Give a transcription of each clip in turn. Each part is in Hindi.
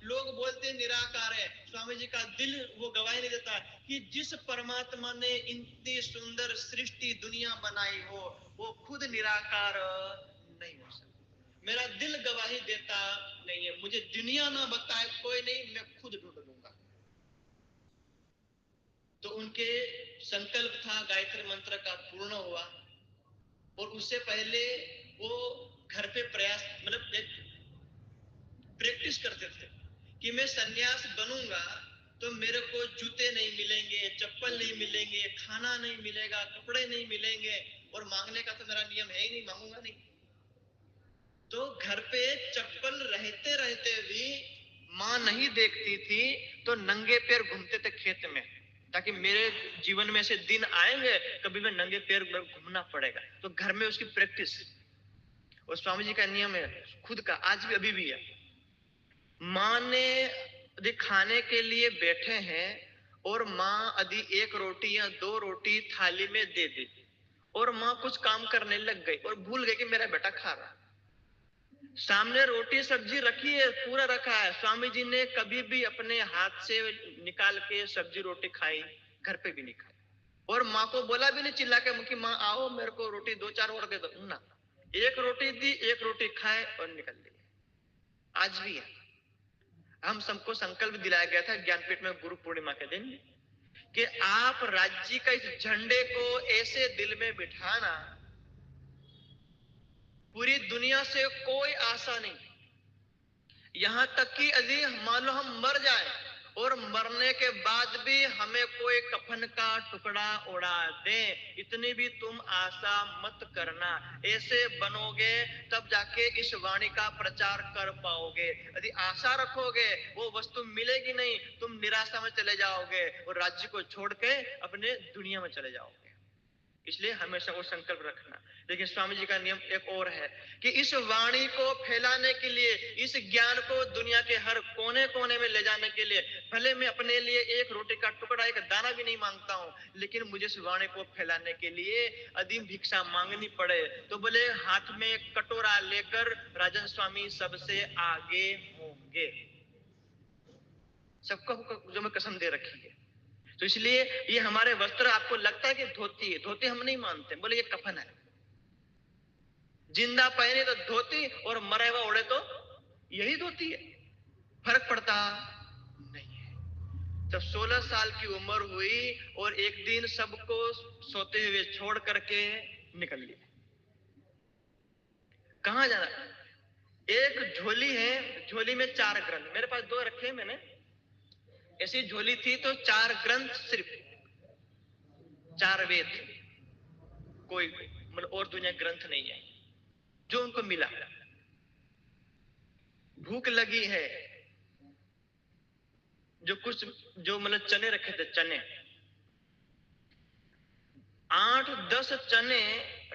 लोग बोलते हैं निराकार है, स्वामी जी का दिल वो गवाही नहीं देता कि जिस परमात्मा ने इतनी सुंदर सृष्टि दुनिया बनाई हो वो खुद निराकार नहीं हो सकता। मेरा दिल गवाही देता नहीं है, मुझे दुनिया ना बताए कोई नहीं, मैं खुद ढूंढ लूंगा। तो उनके संकल्प था गायत्री मंत्र का पूर्ण हुआ, और उससे पहले वो घर पे प्रयास मतलब एक प्रैक्टिस करते थे कि मैं सन्यास बनूंगा तो मेरे को जूते नहीं मिलेंगे, चप्पल नहीं मिलेंगे, खाना नहीं मिलेगा, कपड़े नहीं मिलेंगे, और मांगने का तो मेरा नियम है ही नहीं, मांगूंगा नहीं। तो घर पे चप्पल रहते रहते भी माँ नहीं देखती थी तो नंगे पैर घूमते थे खेत में, ताकि मेरे जीवन में ऐसे दिन आएंगे कभी मैं नंगे पैर घूमना पड़ेगा। तो घर में उसकी प्रैक्टिस, और स्वामी जी का नियम है खुद का, आज भी अभी भी है। माँ ने यदि खाने के लिए बैठे हैं और माँ यदि एक रोटी या दो रोटी थाली में दे दी और माँ कुछ काम करने लग गई और भूल गई कि मेरा बेटा खा रहा, सामने रोटी सब्जी रखी है, पूरा रखा है, स्वामी जी ने कभी भी अपने हाथ से निकाल के सब्जी रोटी खाई? घर पे भी नहीं खाई। और माँ को बोला भी नहीं चिल्ला के कि माँ आओ मेरे को रोटी दो चार और दे दो ना, एक रोटी दी, एक रोटी खाए और निकल ली। आज भी है। हम सबको संकल्प दिलाया गया था ज्ञानपीठ में गुरु पूर्णिमा के दिन कि आप राज्य का इस झंडे को ऐसे दिल में बिठाना, पूरी दुनिया से कोई आशा नहीं, यहां तक कि यदि मान लो हम मर जाए और मरने के बाद भी हमें कोई कफन का टुकड़ा उड़ा दे, इतनी भी तुम आशा मत करना। ऐसे बनोगे तब जाके इस वाणी का प्रचार कर पाओगे। यदि आशा रखोगे वो वस्तु मिलेगी नहीं, तुम निराशा में चले जाओगे और राज्य को छोड़ के अपने दुनिया में चले जाओगे। इसलिए हमेशा वो संकल्प रखना। लेकिन स्वामी जी का नियम एक और है कि इस वाणी को फैलाने के लिए, इस ज्ञान को दुनिया के हर कोने कोने में ले जाने के लिए, भले मैं अपने लिए एक रोटी का टुकड़ा, एक दाना भी नहीं मांगता हूं, लेकिन मुझे इस वाणी को फैलाने के लिए यदि भिक्षा मांगनी पड़े तो बोले हाथ में एक कटोरा लेकर राजन स्वामी सबसे आगे होंगे। सबको जो मैं कसम दे रखी है। तो इसलिए ये हमारे वस्त्र, आपको लगता है कि धोती है, धोती हम नहीं मानते, बोले ये कफन है। जिंदा पहने तो धोती और मरे हुआ ओढ़े तो यही धोती है, फर्क पड़ता नहीं है। जब 16 साल की उम्र हुई और एक दिन सबको सोते हुए छोड़ करके निकल लिए। कहां जाना? एक झोली है, झोली में 4 ग्रंथ, मेरे पास 2 रखे हैं मैंने, ऐसी झोली थी तो 4 ग्रंथ, सिर्फ 4 वेद, कोई मतलब और दुनिया ग्रंथ नहीं है। जो उनको मिला, भूख लगी है, जो कुछ जो मतलब चने रखे थे, चने 8-10 चने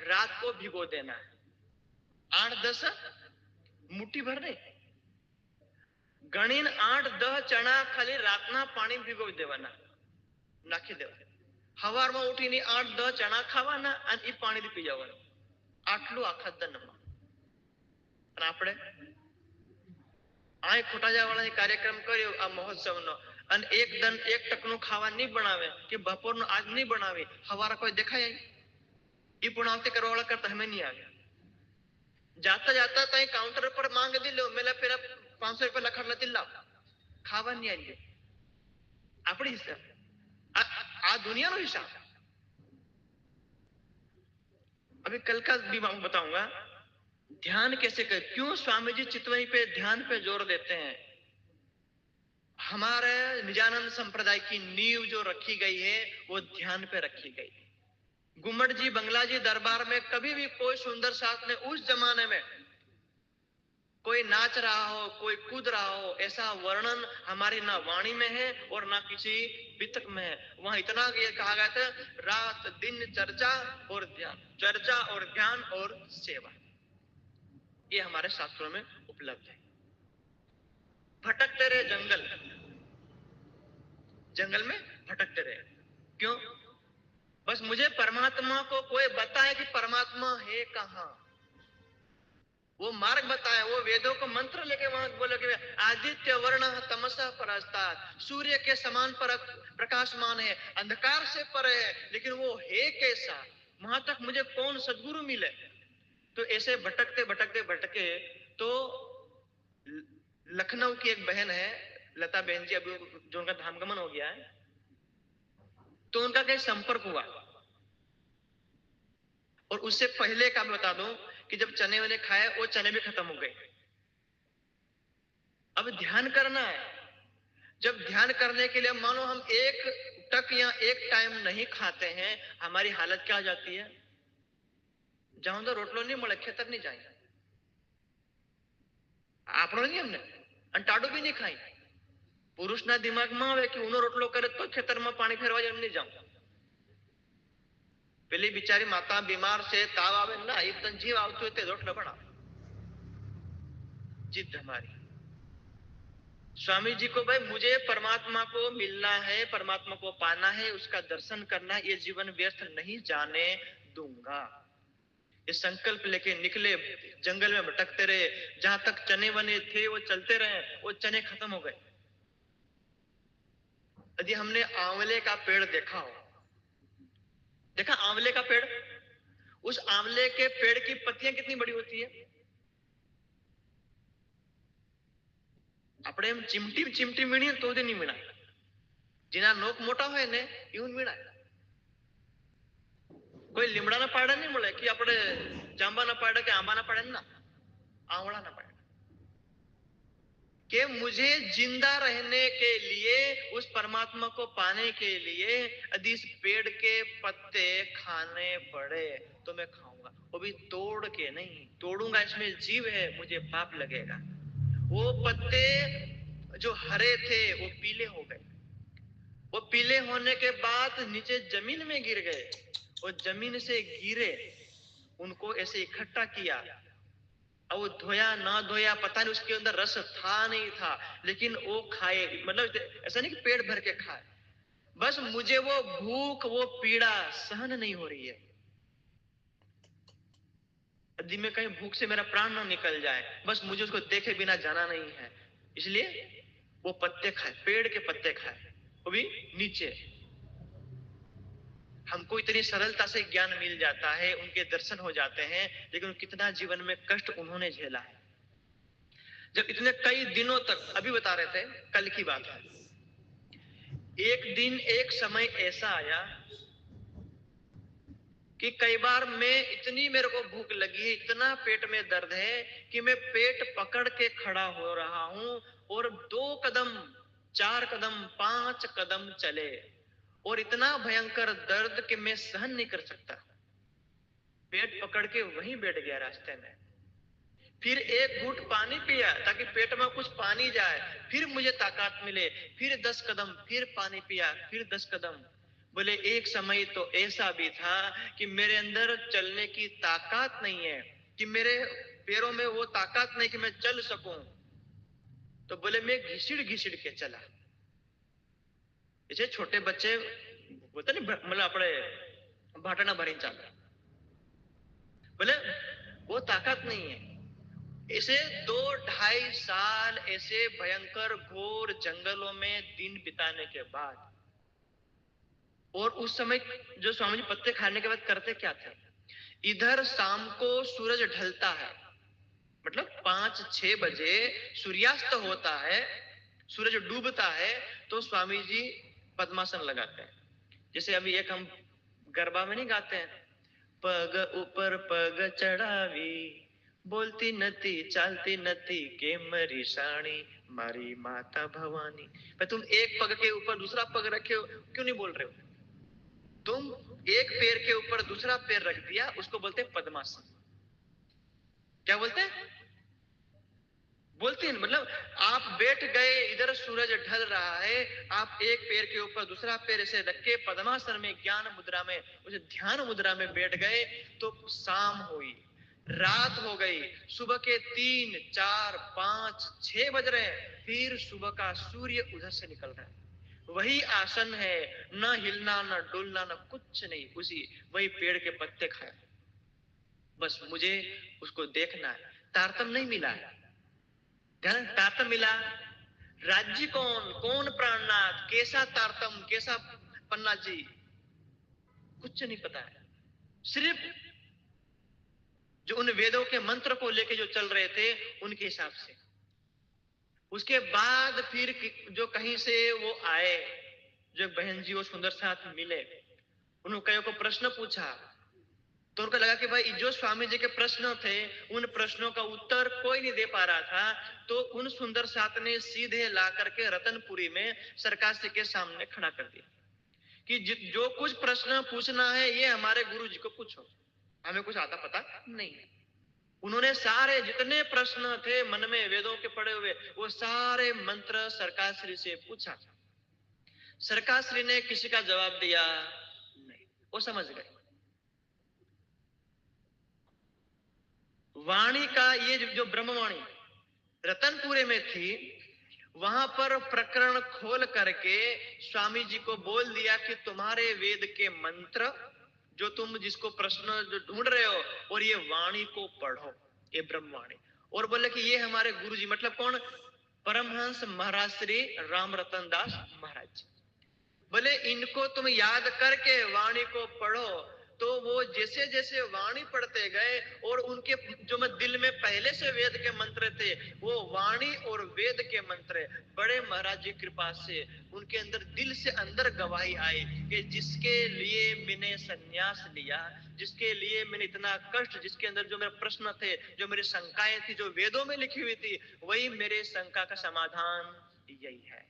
रात को भिगो देना है। 8-10 मुट्ठी भर नहीं, गणिन 8-10 चना खाली रातना पानी भिगो देवाना, નાખી દેવા, હવારમાં ઉઠીને 8-10 ચણા ખાવાના અને એ પાણી પી જવાનું, આટલું આખા દનમાં. અને આપણે આ ખોટા જવાળા કાર્યક્રમ કર્યો આ મહોત્સવનો, અને એક દન એક ટકનું ખાવા નહીં બનાવે કે બપોરનું આજ નહીં બનાવી, હવારે કોઈ દેખાય એ પુણાવતી કરવા વાળા કરતા હમે નહીં આવે. जाता जाता तई काउंटर पर मांग दी लो, मेला पेरा 500 रुपया लखड़ लेती लाओ, खावा नहीं आई अपनी हिसाब, आ दुनिया नो हिसाब. अभी कल का भी मैं बताऊंगा ध्यान कैसे कर, क्यों स्वामी जी चितवई पे ध्यान पे जोर देते हैं. हमारे निजानंद संप्रदाय की नींव जो रखी गई है वो ध्यान पे रखी गई. गुम्मट जी बंगला जी दरबार में कभी भी कोई सुंदर साथ ने, उस जमाने में कोई नाच रहा हो, कोई कूद रहा हो, ऐसा वर्णन हमारी ना वाणी में है और ना किसी पितक में है. वहां इतना ये कहा गया था, रात दिन चर्चा और ध्यान, चर्चा और ध्यान और सेवा, ये हमारे शास्त्रों में उपलब्ध है. भटकते रहे जंगल, जंगल में भटकते रहे, क्यों? बस मुझे परमात्मा को कोई बताए कि परमात्मा है कहां. वो मार्ग बताया, वो वेदों को मंत्र लेके वहां बोले कि आदित्य वर्ण तमसा परास्तात्, सूर्य के समान पर प्रकाशमान है, अंधकार से परे है, लेकिन वो है कैसा, वहां तक मुझे कौन सदगुरु मिले। तो ऐसे भटकते भटकते भटके तो लखनऊ की एक बहन है लता बहन जी, अभी जो उनका धामगमन हो गया है, तो उनका कहीं संपर्क हुआ। और उससे पहले का मैं बता दूं कि जब चने वने खाए वो चने भी खत्म हो गए। अब ध्यान करना है, जब ध्यान करने के लिए मानो हम एक टक या एक टाइम नहीं खाते हैं, हमारी हालत क्या हो जाती है, जाऊं तो रोटलो नहीं મળે ખેતર नहीं जाए, આપણો नहीं, हमने अंटाडो भी नहीं खाई। પુરુષના દિમાગમાં આવે કે ઉનો રોટલો કરે તો ખેતરમાં પાણી ફેરવા જાય, એમ नहीं जाऊं। પેલી બિચારી માતા બીમાર છે, તાવ આવે ના, એ તને જીવ આવતું હોય તે રોટલો બનાવ, जिद हमारी। स्वामी जी को भाई मुझे परमात्मा को मिलना है, परमात्मा को पाना है, उसका दर्शन करना, ये जीवन व्यर्थ नहीं जाने दूंगा। ये संकल्प लेके निकले, जंगल में भटकते रहे, जहां तक चने वने थे वो चलते रहे, वो चने खत्म हो गए। यदि हमने आंवले का पेड़ देखा हो, देखा आंवले का पेड़, उस आंवले के पेड़ की पत्तियां कितनी बड़ी होती है, આપણે એમ ચીમટી ચીમટી વીણીએ તો નહીં વીણાય, જેના નોક મોટા હોય ને એવું વીણાય। કોઈ લીમડાના પાડા નહીં મળે કે આપણે જાંબાના પાડા કે આંબાના પાડા ના, आवड़ा ना पाड़ा। कि मुझे जिंदा रहने के लिए, उस परमात्मा को पाने के लिए यदि इस पेड़ के पत्ते खाने पड़े तो मैं खाऊंगा, वो भी तोड़ के नहीं, तोड़ूंगा इसमें जीव है, मुझे पाप लगेगा। वो पत्ते जो हरे थे वो पीले हो गए, वो पीले होने के बाद नीचे जमीन में गिर गए, वो जमीन से गिरे, उनको ऐसे इकट्ठा किया, अब वो धोया ना धोया पता नहीं, उसके अंदर रस था नहीं था, लेकिन वो खाए, मतलब ऐसा नहीं कि पेट भर के खाए, बस मुझे वो भूख वो पीड़ा सहन नहीं हो रही है, यदि मैं कहीं भूख से मेरा प्राण ना निकल जाए, बस मुझे उसको देखे बिना जाना नहीं है, इसलिए वो पत्ते खाए, पेड़ के पत्ते खाए, वो भी नीचे। हमको इतनी सरलता से ज्ञान मिल जाता है, उनके दर्शन हो जाते हैं, लेकिन कितना जीवन में कष्ट उन्होंने झेला है। जब इतने कई दिनों तक, अभी बता रहे थे कल की बात है, एक दिन एक समय ऐसा आया कि कई बार मैं इतनी, मेरे को भूख लगी है, इतना पेट में दर्द है कि मैं पेट पकड़ के खड़ा हो रहा हूं और 2 कदम 4 कदम 5 कदम चले, और इतना भयंकर दर्द कि मैं सहन नहीं कर सकता, पेट पकड़ के वहीं बैठ गया रास्ते में। फिर एक घूंट पानी पिया ताकि पेट में कुछ पानी जाए, फिर मुझे ताकत मिले, फिर 10 कदम, फिर पानी पिया, फिर 10 कदम। बोले एक समय तो ऐसा भी था कि मेरे अंदर चलने की ताकत नहीं है, कि मेरे पैरों में वो ताकत नहीं कि मैं चल सकूं, तो बोले मैं घिसड़ घिसड़ के चला, जैसे छोटे बच्चे बोलते नहीं, मतलब अपने भाटना भरी चाल, बोले वो ताकत नहीं है। इसे 2-2.5 साल ऐसे भयंकर घोर जंगलों में दिन बिताने के बाद, और उस समय जो स्वामी जी पत्ते खाने के बाद करते क्या थे, इधर शाम को सूरज ढलता है, मतलब 5-6 बजे सूर्यास्त होता है, सूरज डूबता है, तो स्वामी जी पद्मासन लगाते हैं। जैसे अभी एक हम गरबा में नहीं गाते हैं, पग ऊपर पग चढ़ावी, बोलती नती चालती नती के मरी साणी, मारी माता भवानी। पर तुम एक पग के ऊपर दूसरा पग रखे हो, क्यों नहीं बोल रहे हो? तुम एक पैर के ऊपर दूसरा पैर रख दिया, उसको बोलते हैं पद्मासन। क्या बोलते हैं? बोलते हैं मतलब आप बैठ गए, इधर सूरज ढल रहा है, आप एक पैर के ऊपर दूसरा पैर ऐसे रख के पद्मासन में, ज्ञान मुद्रा में, उस ध्यान मुद्रा में बैठ गए, तो शाम हुई, रात हो गई, सुबह के 3, 4, 5, 6 बज रहे हैं, फिर सुबह का सूर्य उधर से निकल रहा है, वही आसन है, न हिलना न डुलना न कुछ नहीं, उसी वही पेड़ के पत्ते खाए, बस मुझे उसको देखना है। तारतम नहीं मिला, ध्यान, तारतम मिला, राज्य कौन, कौन प्राणनाथ, कैसा तारतम, कैसा पन्ना जी, कुछ नहीं पता है। सिर्फ जो उन वेदों के मंत्र को लेके जो चल रहे थे उनके हिसाब से। उसके बाद फिर जो कहीं से वो आए, जो बहन जी वो सुंदर साथ मिले, उन्होंने कईयों को प्रश्न पूछा, तो उनको लगा कि भाई जो स्वामी जी के प्रश्न थे उन प्रश्नों का उत्तर कोई नहीं दे पा रहा था, तो उन सुंदर साथ ने सीधे ला करके रतनपुरी में सरकार जी के सामने खड़ा कर दिया कि जो कुछ प्रश्न पूछना है ये हमारे गुरु जी को पूछो, हमें कुछ आता पता नहीं है। उन्होंने सारे जितने प्रश्न थे मन में वेदों के पढ़े हुए वो सारे मंत्र सरकार श्री से पूछा। सरकार श्री ने किसी का जवाब दिया नहीं, वो समझ गए। वाणी का ये जो ब्रह्मवाणी रतनपुरे में थी, वहां पर प्रकरण खोल करके स्वामी जी को बोल दिया कि तुम्हारे वेद के मंत्र जो तुम जिसको प्रश्न जो ढूंढ रहे हो और ये वाणी को पढ़ो, ये ब्रह्मवाणी। और बोले कि ये हमारे गुरु जी, मतलब कौन, परमहंस महाराज श्री राम रतन दास महाराज। बोले इनको तुम याद करके वाणी को पढ़ो। तो वो जैसे जैसे वाणी पढ़ते गए और उनके जो मैं दिल में पहले से वेद के मंत्र थे वो वाणी और वेद के मंत्र बड़े महाराज जी कृपा से उनके अंदर दिल से अंदर गवाही आई कि जिसके लिए मैंने संन्यास लिया, जिसके लिए मैंने इतना कष्ट, जिसके अंदर जो मेरे प्रश्न थे, जो मेरी शंकाएं थी, जो वेदों में लिखी हुई थी, वही मेरे शंका का समाधान यही है।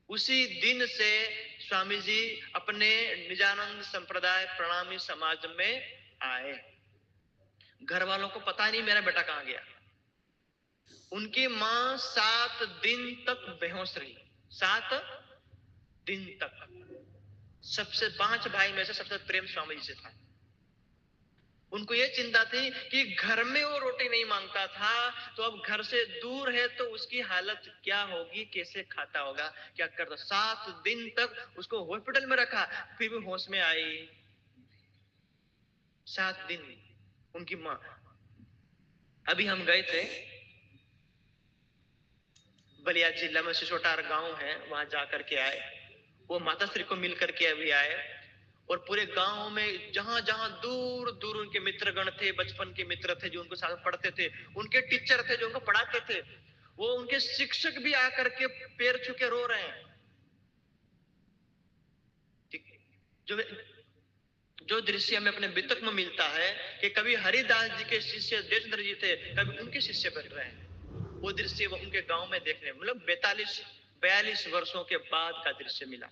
उसी दिन से स्वामी जी अपने निजानंद संप्रदाय प्रणामी समाज में आए। घर वालों को पता नहीं मेरा बेटा कहां गया। उनकी मां 7 दिन तक बेहोश रही, 7 दिन तक। सबसे 5 भाई में से सबसे प्रेम स्वामी जी से था। उनको ये चिंता थी कि घर में वो रोटी नहीं मांगता था तो अब घर से दूर है तो उसकी हालत क्या होगी, कैसे खाता होगा, क्या करता। 7 दिन तक उसको हॉस्पिटल में रखा, फिर भी होश में आई। 7 दिन उनकी मां। अभी हम गए थे बलिया जिला में सिसोटार गांव है, वहां जाकर के आए। वो माता श्री को मिल करके अभी आए और पूरे गांव में जहां जहां दूर दूर उनके मित्रगण थे, बचपन के मित्र थे जो उनको साथ पढ़ते थे, उनके टीचर थे जो उनको पढ़ाते थे, वो उनके शिक्षक भी आकर के पैर छू के रो रहे हैं। जो जो दृश्य हमें अपने वितक में मिलता है कि कभी हरिदास जी के शिष्य देशचंद्र जी थे, कभी उनके शिष्य बन रहे हैं, वो दृश्य वो उनके गांव में देखने, मतलब 42 वर्षों के बाद का दृश्य मिला।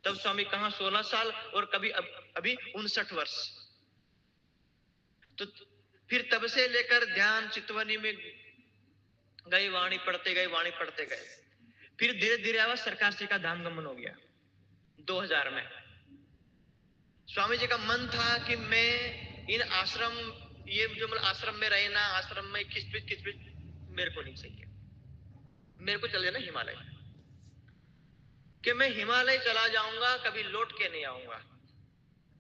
तब स्वामी कहां 16 साल और कभी अभी 59 वर्ष। तो फिर तब से लेकर ध्यान चितवनी में गए, वाणी पढ़ते गए, वाणी पढ़ते गए। फिर धीरे धीरे आवाज सरकार जी का धाम गमन हो गया 2000 में। स्वामी जी का मन था कि मैं इन आश्रम, ये जो मतलब आश्रम में रहना, आश्रम में खिचपिच मेरे को नहीं चाहिए। मेरे को चल जाना हिमालय, कि मैं हिमालय चला जाऊंगा, कभी लौट के नहीं आऊंगा।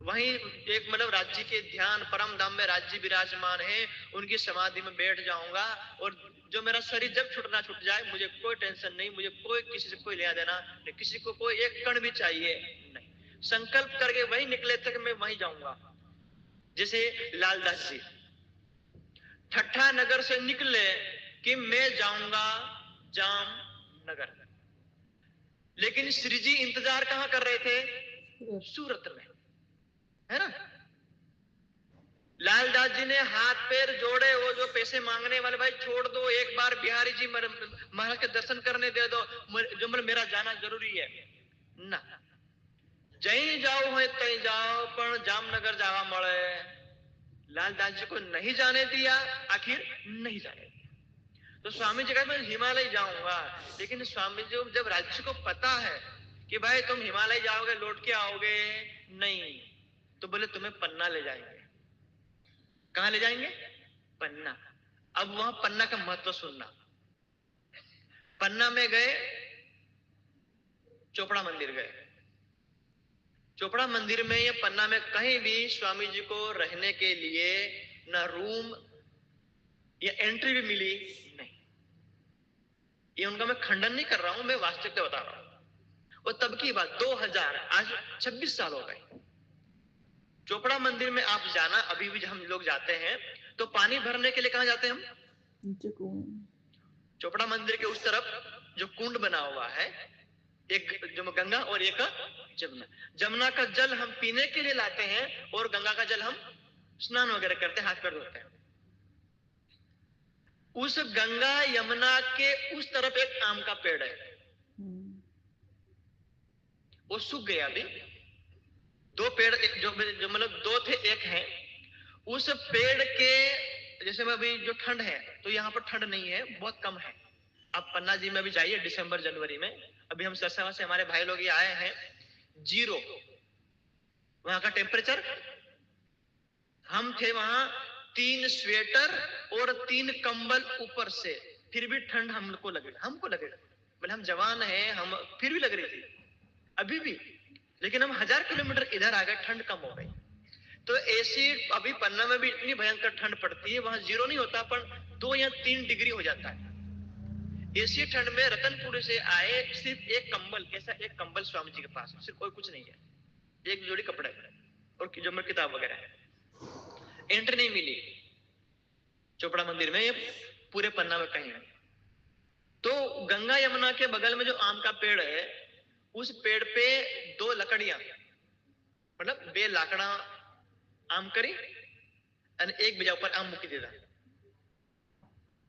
वहीं एक मतलब राज्य के ध्यान परम धाम में राज्य विराजमान है, उनकी समाधि में बैठ जाऊंगा और जो मेरा शरीर जब छूटना छूट जाए, मुझे कोई टेंशन नहीं, मुझे कोई किसी से कोई लेना देना नहीं, किसी को कोई एक कण भी चाहिए नहीं। संकल्प करके वही निकले थे कि मैं वहीं जाऊंगा। जैसे लालदास जी ठट्ठा नगर से निकले कि मैं जाऊंगा जामनगर, लेकिन श्री जी इंतजार कहां कर रहे थे, सूरत में, है ना। लालदास जी ने हाथ पैर जोड़े, वो जो पैसे मांगने वाले, भाई छोड़ दो, एक बार बिहारी जी महाराज के दर्शन करने दे दो, जो मेरा जाना जरूरी है ना। जहीं जाओ है तहीं जाओ, पर जामनगर जावा मळे। लालदास जी को नहीं जाने दिया, आखिर नहीं जाने दिया। तो स्वामी जी कहते मैं हिमालय जाऊंगा, लेकिन स्वामी जी जब राज्य को पता है कि भाई तुम हिमालय जाओगे लौट के आओगे नहीं, तो बोले तुम्हें पन्ना ले जाएंगे। कहां ले जाएंगे, पन्ना। अब वहां पन्ना का महत्व सुनना। पन्ना में गए, चोपड़ा मंदिर गए। चोपड़ा मंदिर में या पन्ना में कहीं भी स्वामी जी को रहने के लिए न रूम या एंट्री भी मिली नहीं। ये उनका मैं खंडन नहीं कर रहा हूं, मैं वास्तविकता बता रहा हूं। और तब की बात 2000, आज 26 साल हो गए। चोपड़ा मंदिर में आप जाना, अभी भी हम लोग जाते हैं तो पानी भरने के लिए कहां जाते हैं हम? चोपड़ा मंदिर के उस तरफ जो कुंड बना हुआ है, एक जो गंगा और एक जमुना। जमुना का जल हम पीने के लिए लाते हैं और गंगा का जल हम स्नान वगैरह करते हैं, हाथ पैर धोते हैं। उस गंगा यमुना के उस तरफ एक आम का पेड़ है, वो सूख गया। अभी दो पेड़, जो मतलब दो थे, एक है। उस पेड़ के जैसे में अभी जो ठंड है, तो यहाँ पर ठंड नहीं है, बहुत कम है। आप पन्ना जी में भी जाइए दिसंबर जनवरी में। अभी हम सरसावा से हमारे भाई लोग ये आए हैं, 0 वहां का टेम्परेचर। हम थे वहां 3 स्वेटर और 3 कंबल ऊपर से, फिर भी ठंड हमको लगेगा। बोले हम जवान हैं, हम फिर भी लग रही थी अभी भी। लेकिन हम 1000 किलोमीटर इधर आ गए, ठंड कम हो गई। तो ऐसी अभी पन्ना में भी इतनी भयंकर ठंड पड़ती है, वहां 0 नहीं होता, पर 2 या 3 डिग्री हो जाता है। ऐसी ठंड में रतनपुर से आए, सिर्फ एक कंबल, ऐसा एक कंबल स्वामी जी के पास, सिर्फ और कुछ नहीं है, एक जोड़ी कपड़े और जो मैं किताब वगैरह है। एंट्री नहीं मिली चोपड़ा मंदिर में, ये पूरे पन्ना में कहीं नहीं। तो गंगा यमुना के बगल में जो आम का पेड़ है, उस पेड़ पे 2 लकड़ियां, मतलब 2 लाकड़ा आम करी અને એક બીજા ઉપર આમ મૂકી દીધા।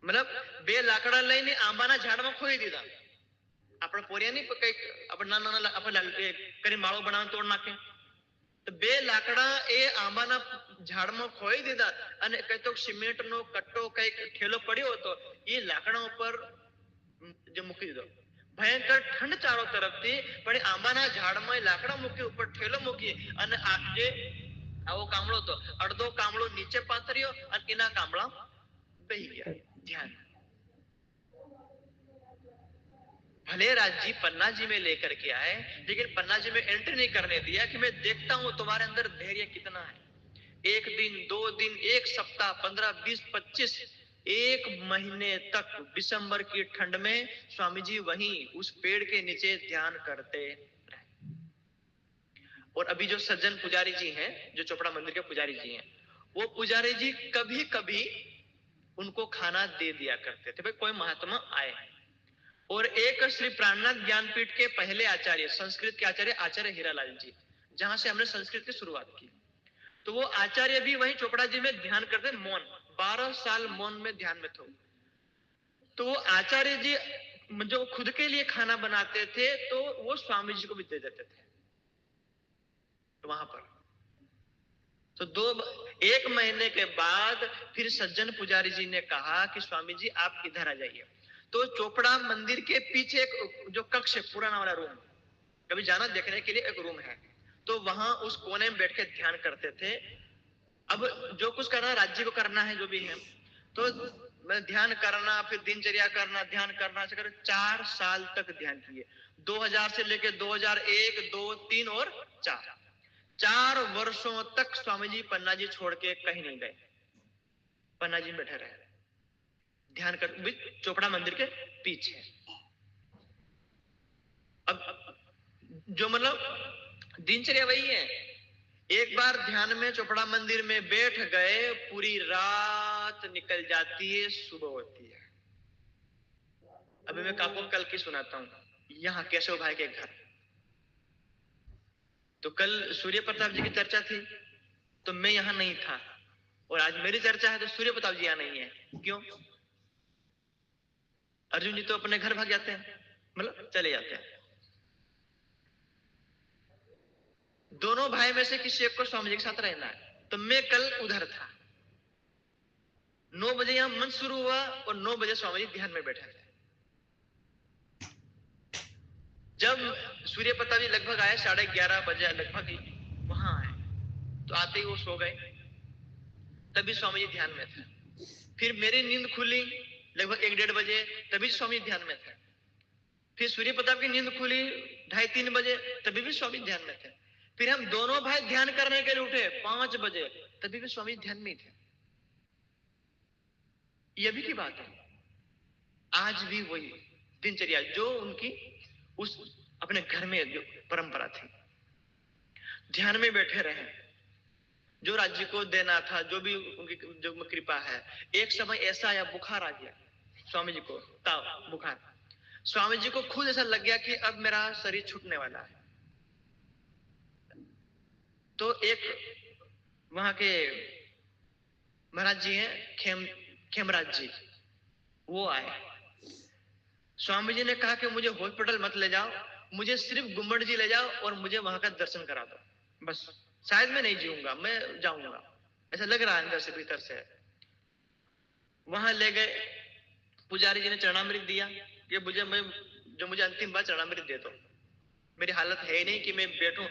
મતલબ 2 લાકડા લઈને આંબાના ઝાડમાં ખોઈ દીધા। આપણે પોરિયાની કઈક આપણે નાના આપણે કરી માળો બનાવીને તોડ નાખે, તો 2 લાકડા એ આંબાના ઝાડમાં ખોઈ દીધા અને કઈ તો સિમેન્ટનો કટ્ટો કઈક ઠેલો પડ્યો હતો, એ લાકડા ઉપર જે મૂકી દીધો। ભયંકર ઠંડ ચારો તરફથી, પણ આંબાના ઝાડમાં લાકડા મૂકી, ઉપર ઠેલો મૂકી અને આ જે આવો કામળો તો અડધો કામળો નીચે પાથર્યો અને એના કામળા બેહી ગયા। ध्यान। भले राजी पन्ना जी में लेकर के आए, लेकिन पन्ना जी में एंट्री नहीं करने दिया कि मैं देखता हूं तुम्हारे अंदर धैर्य कितना है। 1 दिन 2 दिन 1 सप्ताह 15 20 25 1 महीने तक दिसंबर की ठंड में स्वामी जी वहीं उस पेड़ के नीचे ध्यान करते रहे। और अभी जो सज्जन पुजारी जी हैं, जो चोपड़ा मंदिर के पुजारी जी हैं, वो पुजारी जी कभी कभी उनको खाना दे दिया करते थे, भाई कोई महात्मा आए। और एक श्री प्राणनाथ ज्ञानपीठ के पहले आचार्य, संस्कृत के आचार्य, आचार्य हीरालाल जी, जहां से हमने संस्कृत की शुरुआत की, तो वो आचार्य भी वहीं चोपड़ा जी में ध्यान करते, मौन 12 साल मौन में ध्यान में थे। तो वो आचार्य जी जो खुद के लिए खाना बनाते थे, तो वो स्वामी जी को भी दे देते थे। तो वहां पर तो 1 महीने के बाद फिर सज्जन पुजारी जी ने कहा कि स्वामी जी आप इधर आ जाइए। तो चोपड़ा मंदिर के पीछे एक जो कक्ष है, पुराना वाला रूम, कभी जाना देखने के लिए एक रूम है, तो वहां उस कोने में बैठ के ध्यान करते थे। अब जो कुछ करना राज्य को करना है, जो भी है, तो ध्यान करना, फिर दिनचर्या करना, ध्यान करना, 4 साल तक ध्यान किए। 2000 से लेकर 2001 2 3 और 4 वर्षों तक स्वामी जी पन्ना जी छोड़ के कहीं नहीं गए, पन्ना जी बैठे रहे ध्यान कर चोपड़ा मंदिर के पीछे। अब जो मतलब दिनचर्या वही है, एक बार ध्यान में चोपड़ा मंदिर में बैठ गए, पूरी रात निकल जाती है, सुबह होती है। अभी मैं आपको कल की सुनाता हूं, यहाँ केशव भाई के घर। तो कल सूर्य प्रताप जी की चर्चा थी, तो मैं यहां नहीं था, और आज मेरी चर्चा है तो सूर्य प्रताप जी यहां नहीं है। क्यों? अर्जुन जी तो अपने घर भाग जाते हैं, मतलब चले जाते हैं। दोनों भाई में से किसी एक को स्वामी जी के साथ रहना है। तो मैं कल उधर था, 9 बजे यहां मंच शुरू हुआ और 9 बजे स्वामी जी ध्यान में बैठे थे। जब सूर्य प्रताप जी लगभग आए, 11:30 बजे लगभग वहां आए, तो आते ही वो सो गए। तभी स्वामी जी ध्यान में थे। फिर मेरी नींद खुली लगभग 1-1:30 बजे, तभी स्वामी ध्यान में थे। फिर सूर्य प्रताप की नींद खुली 2:30-3 बजे, तभी भी स्वामी ध्यान में थे। फिर हम दोनों भाई ध्यान करने के लिए उठे 5 बजे, तभी भी स्वामी ध्यान में थे। ये भी की बात है, आज भी वही दिनचर्या जो उनकी उस अपने घर में जो परंपरा थी, ध्यान में बैठे रहे, जो राज्य को देना था, जो भी उनकी जो कृपा है। एक समय ऐसा आया, बुखार आ गया स्वामी जी को, ताव बुखार। स्वामी जी को खुद ऐसा लग गया कि अब मेरा शरीर छूटने वाला है। तो एक वहां के महाराज जी हैं, खेमराज जी, वो आए। स्वामी जी ने कहा कि मुझे हॉस्पिटल मत ले जाओ, मुझे सिर्फ गुम्बद जी ले जाओ और मुझे वहां का दर्शन करा दो, बस। शायद मैं नहीं जीऊंगा, मैं जाऊंगा, ऐसा लग रहा है अंदर से, भीतर से। वहां ले गए, पुजारी जी ने चरणामृत दिया कि मुझे अंतिम बार चरणामृत दे दो, मेरी हालत है ही नहीं कि मैं बैठूं।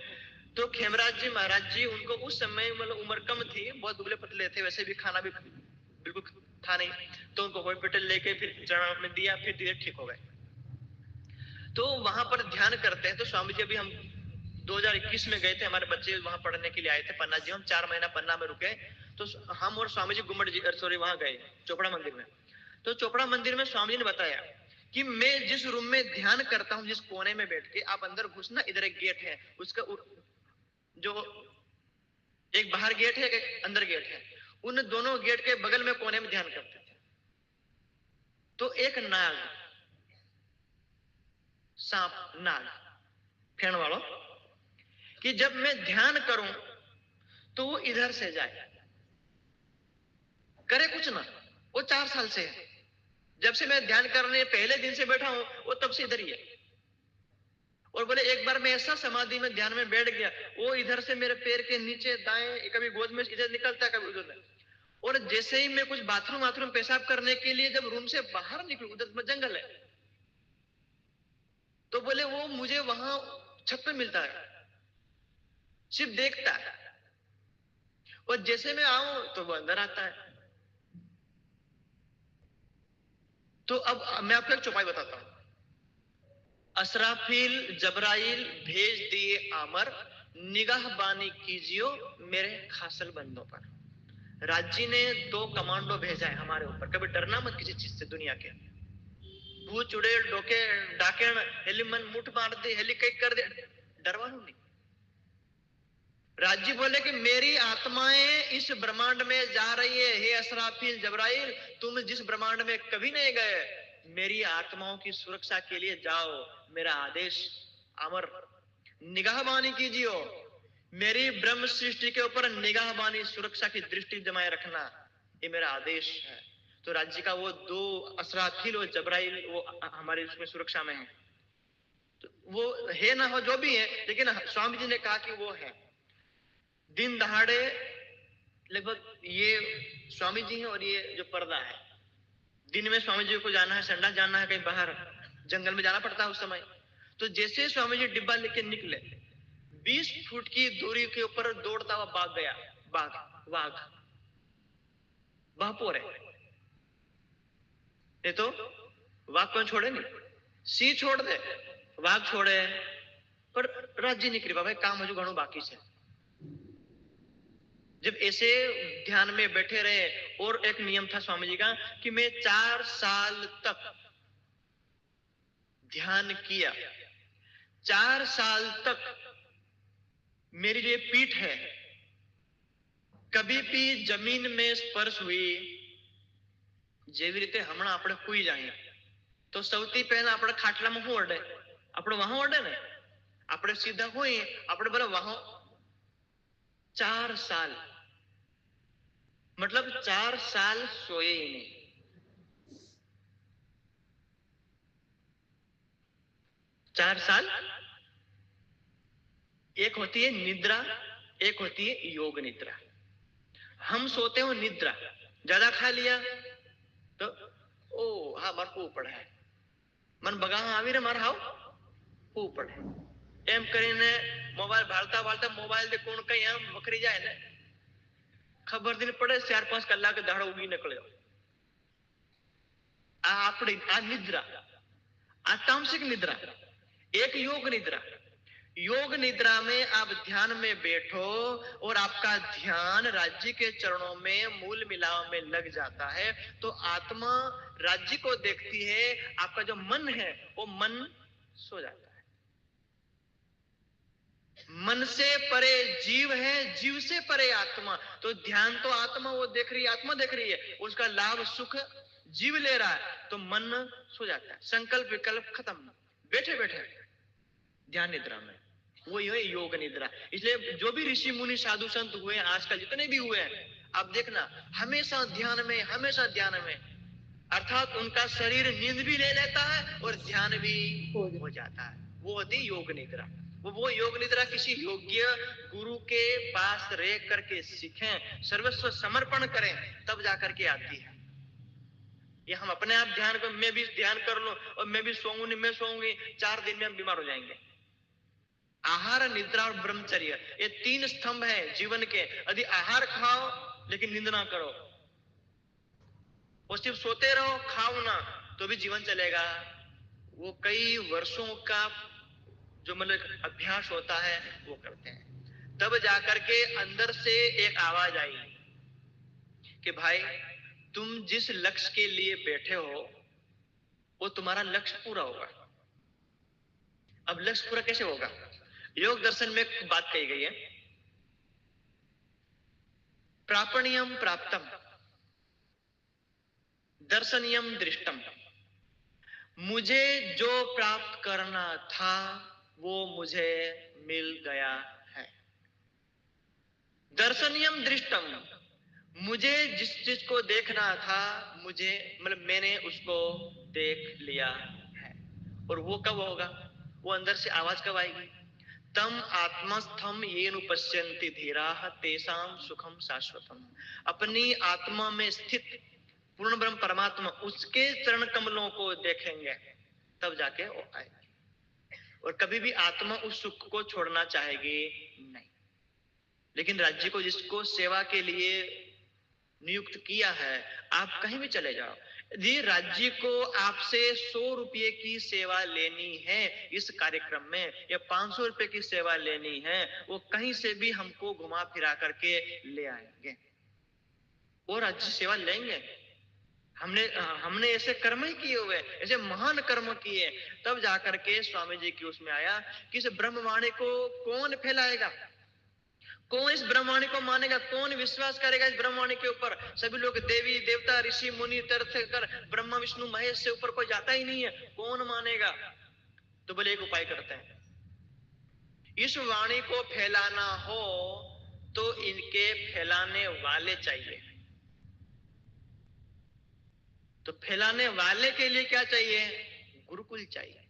तो खेमराज जी महाराज जी, उनको उस समय मतलब उम्र कम थी, बहुत दुबले पतले थे, वैसे भी खाना भी बिल्कुल था नहीं, तो उनको हॉस्पिटल लेके फिर चरणामृत दिया, फिर धीरे ठीक हो गए। तो वहां पर ध्यान करते हैं। तो स्वामी जी, अभी हम 2021 में गए थे, हमारे बच्चे वहां पढ़ने के लिए आए थे पन्ना जी, हम 4 महीना पन्ना में रुके। तो हम और स्वामी जी गुम्बद जी, सॉरी, वहां गए चोपड़ा मंदिर में। तो चोपड़ा मंदिर में स्वामी जी ने बताया कि मैं जिस रूम में ध्यान करता हूँ, जिस कोने में बैठ के, आप अंदर घुसना, इधर एक गेट है, उसका जो एक बाहर गेट है, एक अंदर गेट है, उन दोनों गेट के बगल में कोने में ध्यान करते थे। तो एक नाग, सांप, नाग, फेण वालों, कि जब मैं ध्यान करूं तो वो इधर से जाए, करे कुछ ना। वो 4 साल से है, जब से मैं ध्यान करने पहले दिन से बैठा हूं, वो तब से इधर ही है। और बोले एक बार मैं ऐसा समाधि में ध्यान में बैठ गया, वो इधर से मेरे पैर के नीचे दाएं, कभी गोद में इधर निकलता है, कभी उधर। और जैसे ही मैं कुछ बाथरूम पेशाब करने के लिए जब रूम से बाहर निकलूं, उधर जंगल है, तो बोले वो मुझे वहां छत पे मिलता है, सिर्फ देखता है, और जैसे मैं आऊं तो वो अंदर आता है। तो अब मैं आपको एक चौपाई बताता हूं। असराफील जबराइल भेज दिए आमर, निगाहबानी कीजियो मेरे खासल बंदों पर। राजी ने 2 कमांडो भेजा है हमारे ऊपर, कभी डरना मत किसी चीज से दुनिया के। भूत चुड़ैल डोके डाकेण हेलीमन मुठ मार दे, हेली कई कर दे, डरवानो नहीं। राजी बोले कि मेरी आत्माएं इस ब्रह्मांड में जा रही है, हे असराफील जबराइल, तुम जिस ब्रह्मांड में कभी नहीं गए, मेरी आत्माओं की सुरक्षा के लिए जाओ, मेरा आदेश अमर। निगाहबानी कीजिए, मेरी ब्रह्म सृष्टि के ऊपर निगाहबानी, सुरक्षा की दृष्टि जमाए रखना, ये मेरा आदेश है। तो राज्य का वो 2 असराफील और जबराइल वो हमारे उसमें सुरक्षा में है। तो वो है ना हो जो भी है, लेकिन स्वामी जी ने कहा कि वो है। दिन दहाड़े लगभग ये स्वामी जी हैं और ये जो पर्दा है, दिन में स्वामी जी को जाना है, संडा जाना है, कहीं बाहर जंगल में जाना पड़ता है उस समय। तो जैसे स्वामी जी डिब्बा लेके निकले, 20 फुट की दूरी के ऊपर दौड़ता हुआ बाघ गया, वाघ वहां है। ये तो वाघ कौन छोड़े नहीं, सी छोड़ दे, वाघ छोड़े, पर राज्य नहीं कृपा भाई, काम हजू घणो बाकी है। जब ऐसे ध्यान में बैठे रहे, और एक नियम था स्वामी जी का कि मैं 4 साल तक ध्यान किया, 4 साल तक मेरी जो पीठ है कभी भी जमीन में स्पर्श हुई। જેવી રીતે હમણાં આપણે સુઈ જઈએ તો સૌથી પહેલા આપણે ખાટલામાં શું અડે, આપણે વહાં અડે ને, આપણે સીધા હોઈએ, આપણે બરાબર વહાં। 4 साल मतलब 4 साल सोए ही नहीं। 4 साल। एक होती है निद्रा, एक होती है योग निद्रा। हम सोते हो निद्रा, ज्यादा खा लिया तो ओ हाँ मार को पड़े है, मन बगा आवी रे मार हाउ को पड़े एम करीने मोबाइल भालता भालता मोबाइल दे कोण कई आम वकरी जाए ने, खबर दिन पड़े 4-5 कलाक दाड़ो उगी निकल्यो। आ आपड़ी आ निद्रा, आ तामसिक निद्रा। एक योग निद्रा। योग निद्रा में आप ध्यान में बैठो और आपका ध्यान राज्य के चरणों में मूल मिलाव में लग जाता है, तो आत्मा राज्य को देखती है, आपका जो मन है वो मन सो जाता है। मन से परे जीव है, जीव से परे आत्मा, तो ध्यान तो आत्मा वो देख रही है, आत्मा देख रही है, उसका लाभ सुख जीव ले रहा है, तो मन सो जाता है, संकल्प विकल्प खत्म, बैठे बैठे ध्यान निद्रा में, वो है योग निद्रा। इसलिए जो भी ऋषि मुनि साधु संत हुए आजकल जितने भी हुए हैं, आप देखना हमेशा ध्यान में, हमेशा ध्यान में, अर्थात उनका शरीर नींद भी ले लेता है और ध्यान भी हो जाता है, वो होती योग निद्रा। वो योग निद्रा किसी योग्य गुरु के पास रह करके सीखें, सर्वस्व समर्पण करें, तब जाकर के आती है। ये हम अपने आप ध्यान को, मैं भी ध्यान कर लूं और मैं भी सोऊंगी, मैं सोऊंगी, 4 दिन में हम बीमार हो जाएंगे। आहार, निद्रा और ब्रह्मचर्य, ये 3 स्तंभ हैं जीवन के। यदि आहार खाओ लेकिन नींद ना करो, और सिर्फ सोते रहो, खाओ ना, तो भी जीवन चलेगा। वो कई वर्षों का जो मतलब अभ्यास होता है वो करते हैं, तब जाकर के अंदर से एक आवाज आई कि भाई तुम जिस लक्ष्य के लिए बैठे हो वो तुम्हारा लक्ष्य पूरा होगा। अब लक्ष्य पूरा कैसे होगा? योग दर्शन में एक बात कही गई है, प्रापणियम प्राप्तम दर्शनीयम दृष्टम। मुझे जो प्राप्त करना था वो मुझे मिल गया है। दर्शनीयम दृष्टम, मुझे जिस चीज को देखना था, मुझे मतलब मैंने उसको देख लिया है। और वो कब होगा? वो अंदर से आवाज कब आएगी? तम आत्मस्थम येन पश्यन्ति धीराः तेषां सुखम शाश्वतम। अपनी आत्मा में स्थित पूर्ण ब्रह्म परमात्मा, उसके चरण कमलों को देखेंगे तब जाके वो आएगी। और कभी भी आत्मा उस सुख को छोड़ना चाहेगी नहीं। लेकिन राज्य को, जिसको सेवा के लिए नियुक्त किया है, आप कहीं भी चले जाओ, यदि राज्य को आपसे 100 रुपये की सेवा लेनी है इस कार्यक्रम में, या 500 रुपये की सेवा लेनी है, वो कहीं से भी हमको घुमा फिरा करके ले आएंगे, वो राज्य सेवा लेंगे। हमने ऐसे कर्म ही किए हुए, ऐसे महान कर्म किए, तब जाकर के स्वामी जी की उसमें आया कि इस ब्रह्मवाणी को कौन फैलाएगा, कौन इस ब्रह्मवाणी को मानेगा, कौन विश्वास करेगा इस ब्रह्मवाणी के ऊपर? सभी लोग देवी देवता ऋषि मुनि तीर्थ कर, ब्रह्मा विष्णु महेश से ऊपर कोई जाता ही नहीं है, कौन मानेगा? तो बोले एक उपाय करते हैं, इस वाणी को फैलाना हो तो इनके फैलाने वाले चाहिए। तो फैलाने वाले के लिए क्या चाहिए? गुरुकुल चाहिए।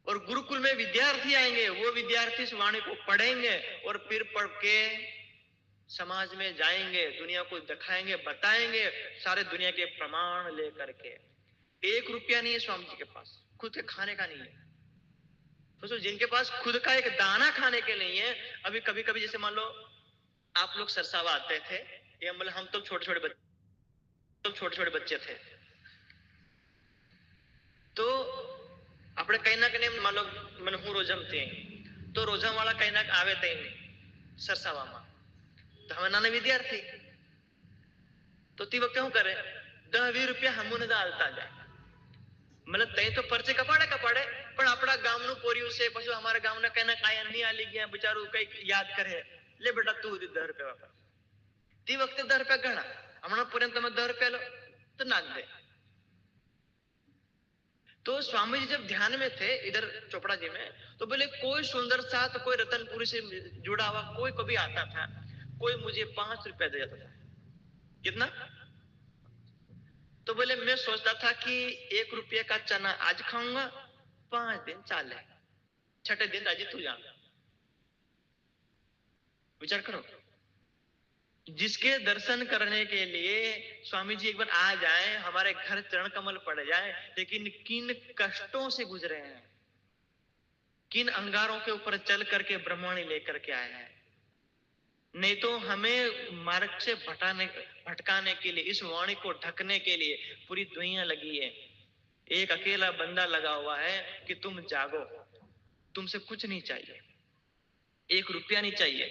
और गुरुकुल में विद्यार्थी आएंगे, वो विद्यार्थी इस वाणी को पढ़ेंगे और फिर पढ़ के समाज में जाएंगे, दुनिया को दिखाएंगे, बताएंगे, सारे दुनिया के प्रमाण लेकर के। 1 रुपया नहीं है स्वामी जी के पास, खुद के खाने का नहीं है। तो जिनके पास खुद का एक दाना खाने के नहीं है, अभी कभी कभी जैसे मान लो आप लोग सरसावा आते थे, या मतलब हम तो छोटे छोटे बच्चे थे, तो આપણે કઈ ના કઈ માનો મને હું રોજમતી, તો રોજમવાળા કઈ ના આવે તઈ સરસાવામાં, તો હવે નાના વિદ્યાર્થી, તો તે વખતે શું કરે, 10-20 રૂપિયા હમુને આલતા જાય, मतलब तई तो पर्चे कपाड़े, પણ આપણા ગામનું પોરિયું છે, પછી અમારા ગામના કઈ ના કાયા નહીં આલી ગયા, બિચારું કઈ યાદ કરે, લે બેટા તું 10 રૂપિયા વાપર. તે વખતે 10 રૂપિયા ઘણા, હમણાં પૂરે તમે 10 રૂપિયા લો તો નાખ દે. तो स्वामी जी जब ध्यान में थे इधर चोपड़ा जी में, तो बोले कोई सुंदर सा, तो कोई रतनपुरी से जुड़ा हुआ कोई कभी आता था, कोई मुझे 5 रुपया दे जाता था। कितना? तो बोले मैं सोचता था कि 1 रुपये का चना आज खाऊंगा, 5 दिन चाले, 6ठे दिन राजी तू जा। विचार करो, जिसके दर्शन करने के लिए स्वामी जी एक बार आ जाए, हमारे घर चरण कमल पड़ जाए, लेकिन किन कष्टों से गुजरे हैं, किन अंगारों के ऊपर चल करके ब्रह्मवाणी लेकर के आए हैं। नहीं तो हमें मार्ग से भटकाने के लिए, इस वाणी को ढकने के लिए पूरी दुनिया लगी है। एक अकेला बंदा लगा हुआ है कि तुम जागो, तुमसे कुछ नहीं चाहिए, 1 रुपया नहीं चाहिए,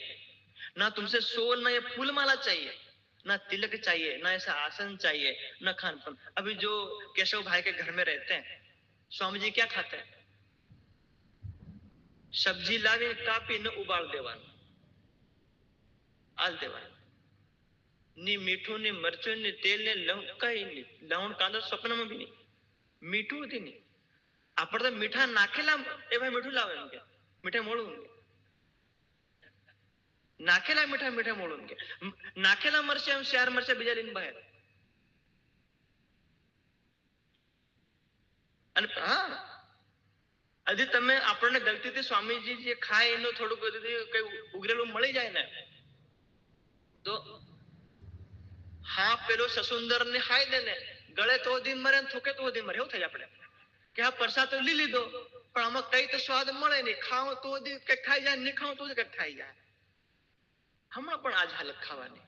ना तुमसे सोल, ना ये फूलमाला चाहिए, ना तिलक चाहिए, ना ऐसा आसन चाहिए, ना खान पान। अभी जो केशव भाई के घर में रहते हैं, स्वामी जी क्या खाते हैं? सब्जी लावे कापी न उबाल देवान, आल देवान, ની મીઠું ની મરચું ની તેલ ને લવણ કઈ નહીં, લવણ કાંદો સ્વપ્નમાં બી નહીં, મીઠું હતી નહીં. આપણે તો મીઠા નાખેલા એ ભાઈ મીઠું લાવે એમ કે મીઠા મોળું નાખેલા મીઠા મીઠા મોળું કે નાખેલા મરચા એમ 4 મરચા બીજા લઈને બહાર. અને હા, હજી તમે આપણને ગલતીથી સ્વામીજી જે ખાય એનું થોડુંક કઈ ઉગરેલું મળી જાય ને તો હા પેલો સસુંદર ને ખાઈ દે ને ગળે તો દી મરે ને થૂકે તો દી મરે એવું થાય આપણે કે આ પ્રસાદ તો લઈ લીધો પણ આમાં કઈ તો સ્વાદ મળે નહીં, ખાઓ તો દી કઈ ખાઈ જાય, નહીં ખાઓ તો કઈ ખાઈ જાય. હમણાં પણ આજ હાલત ખાવાની.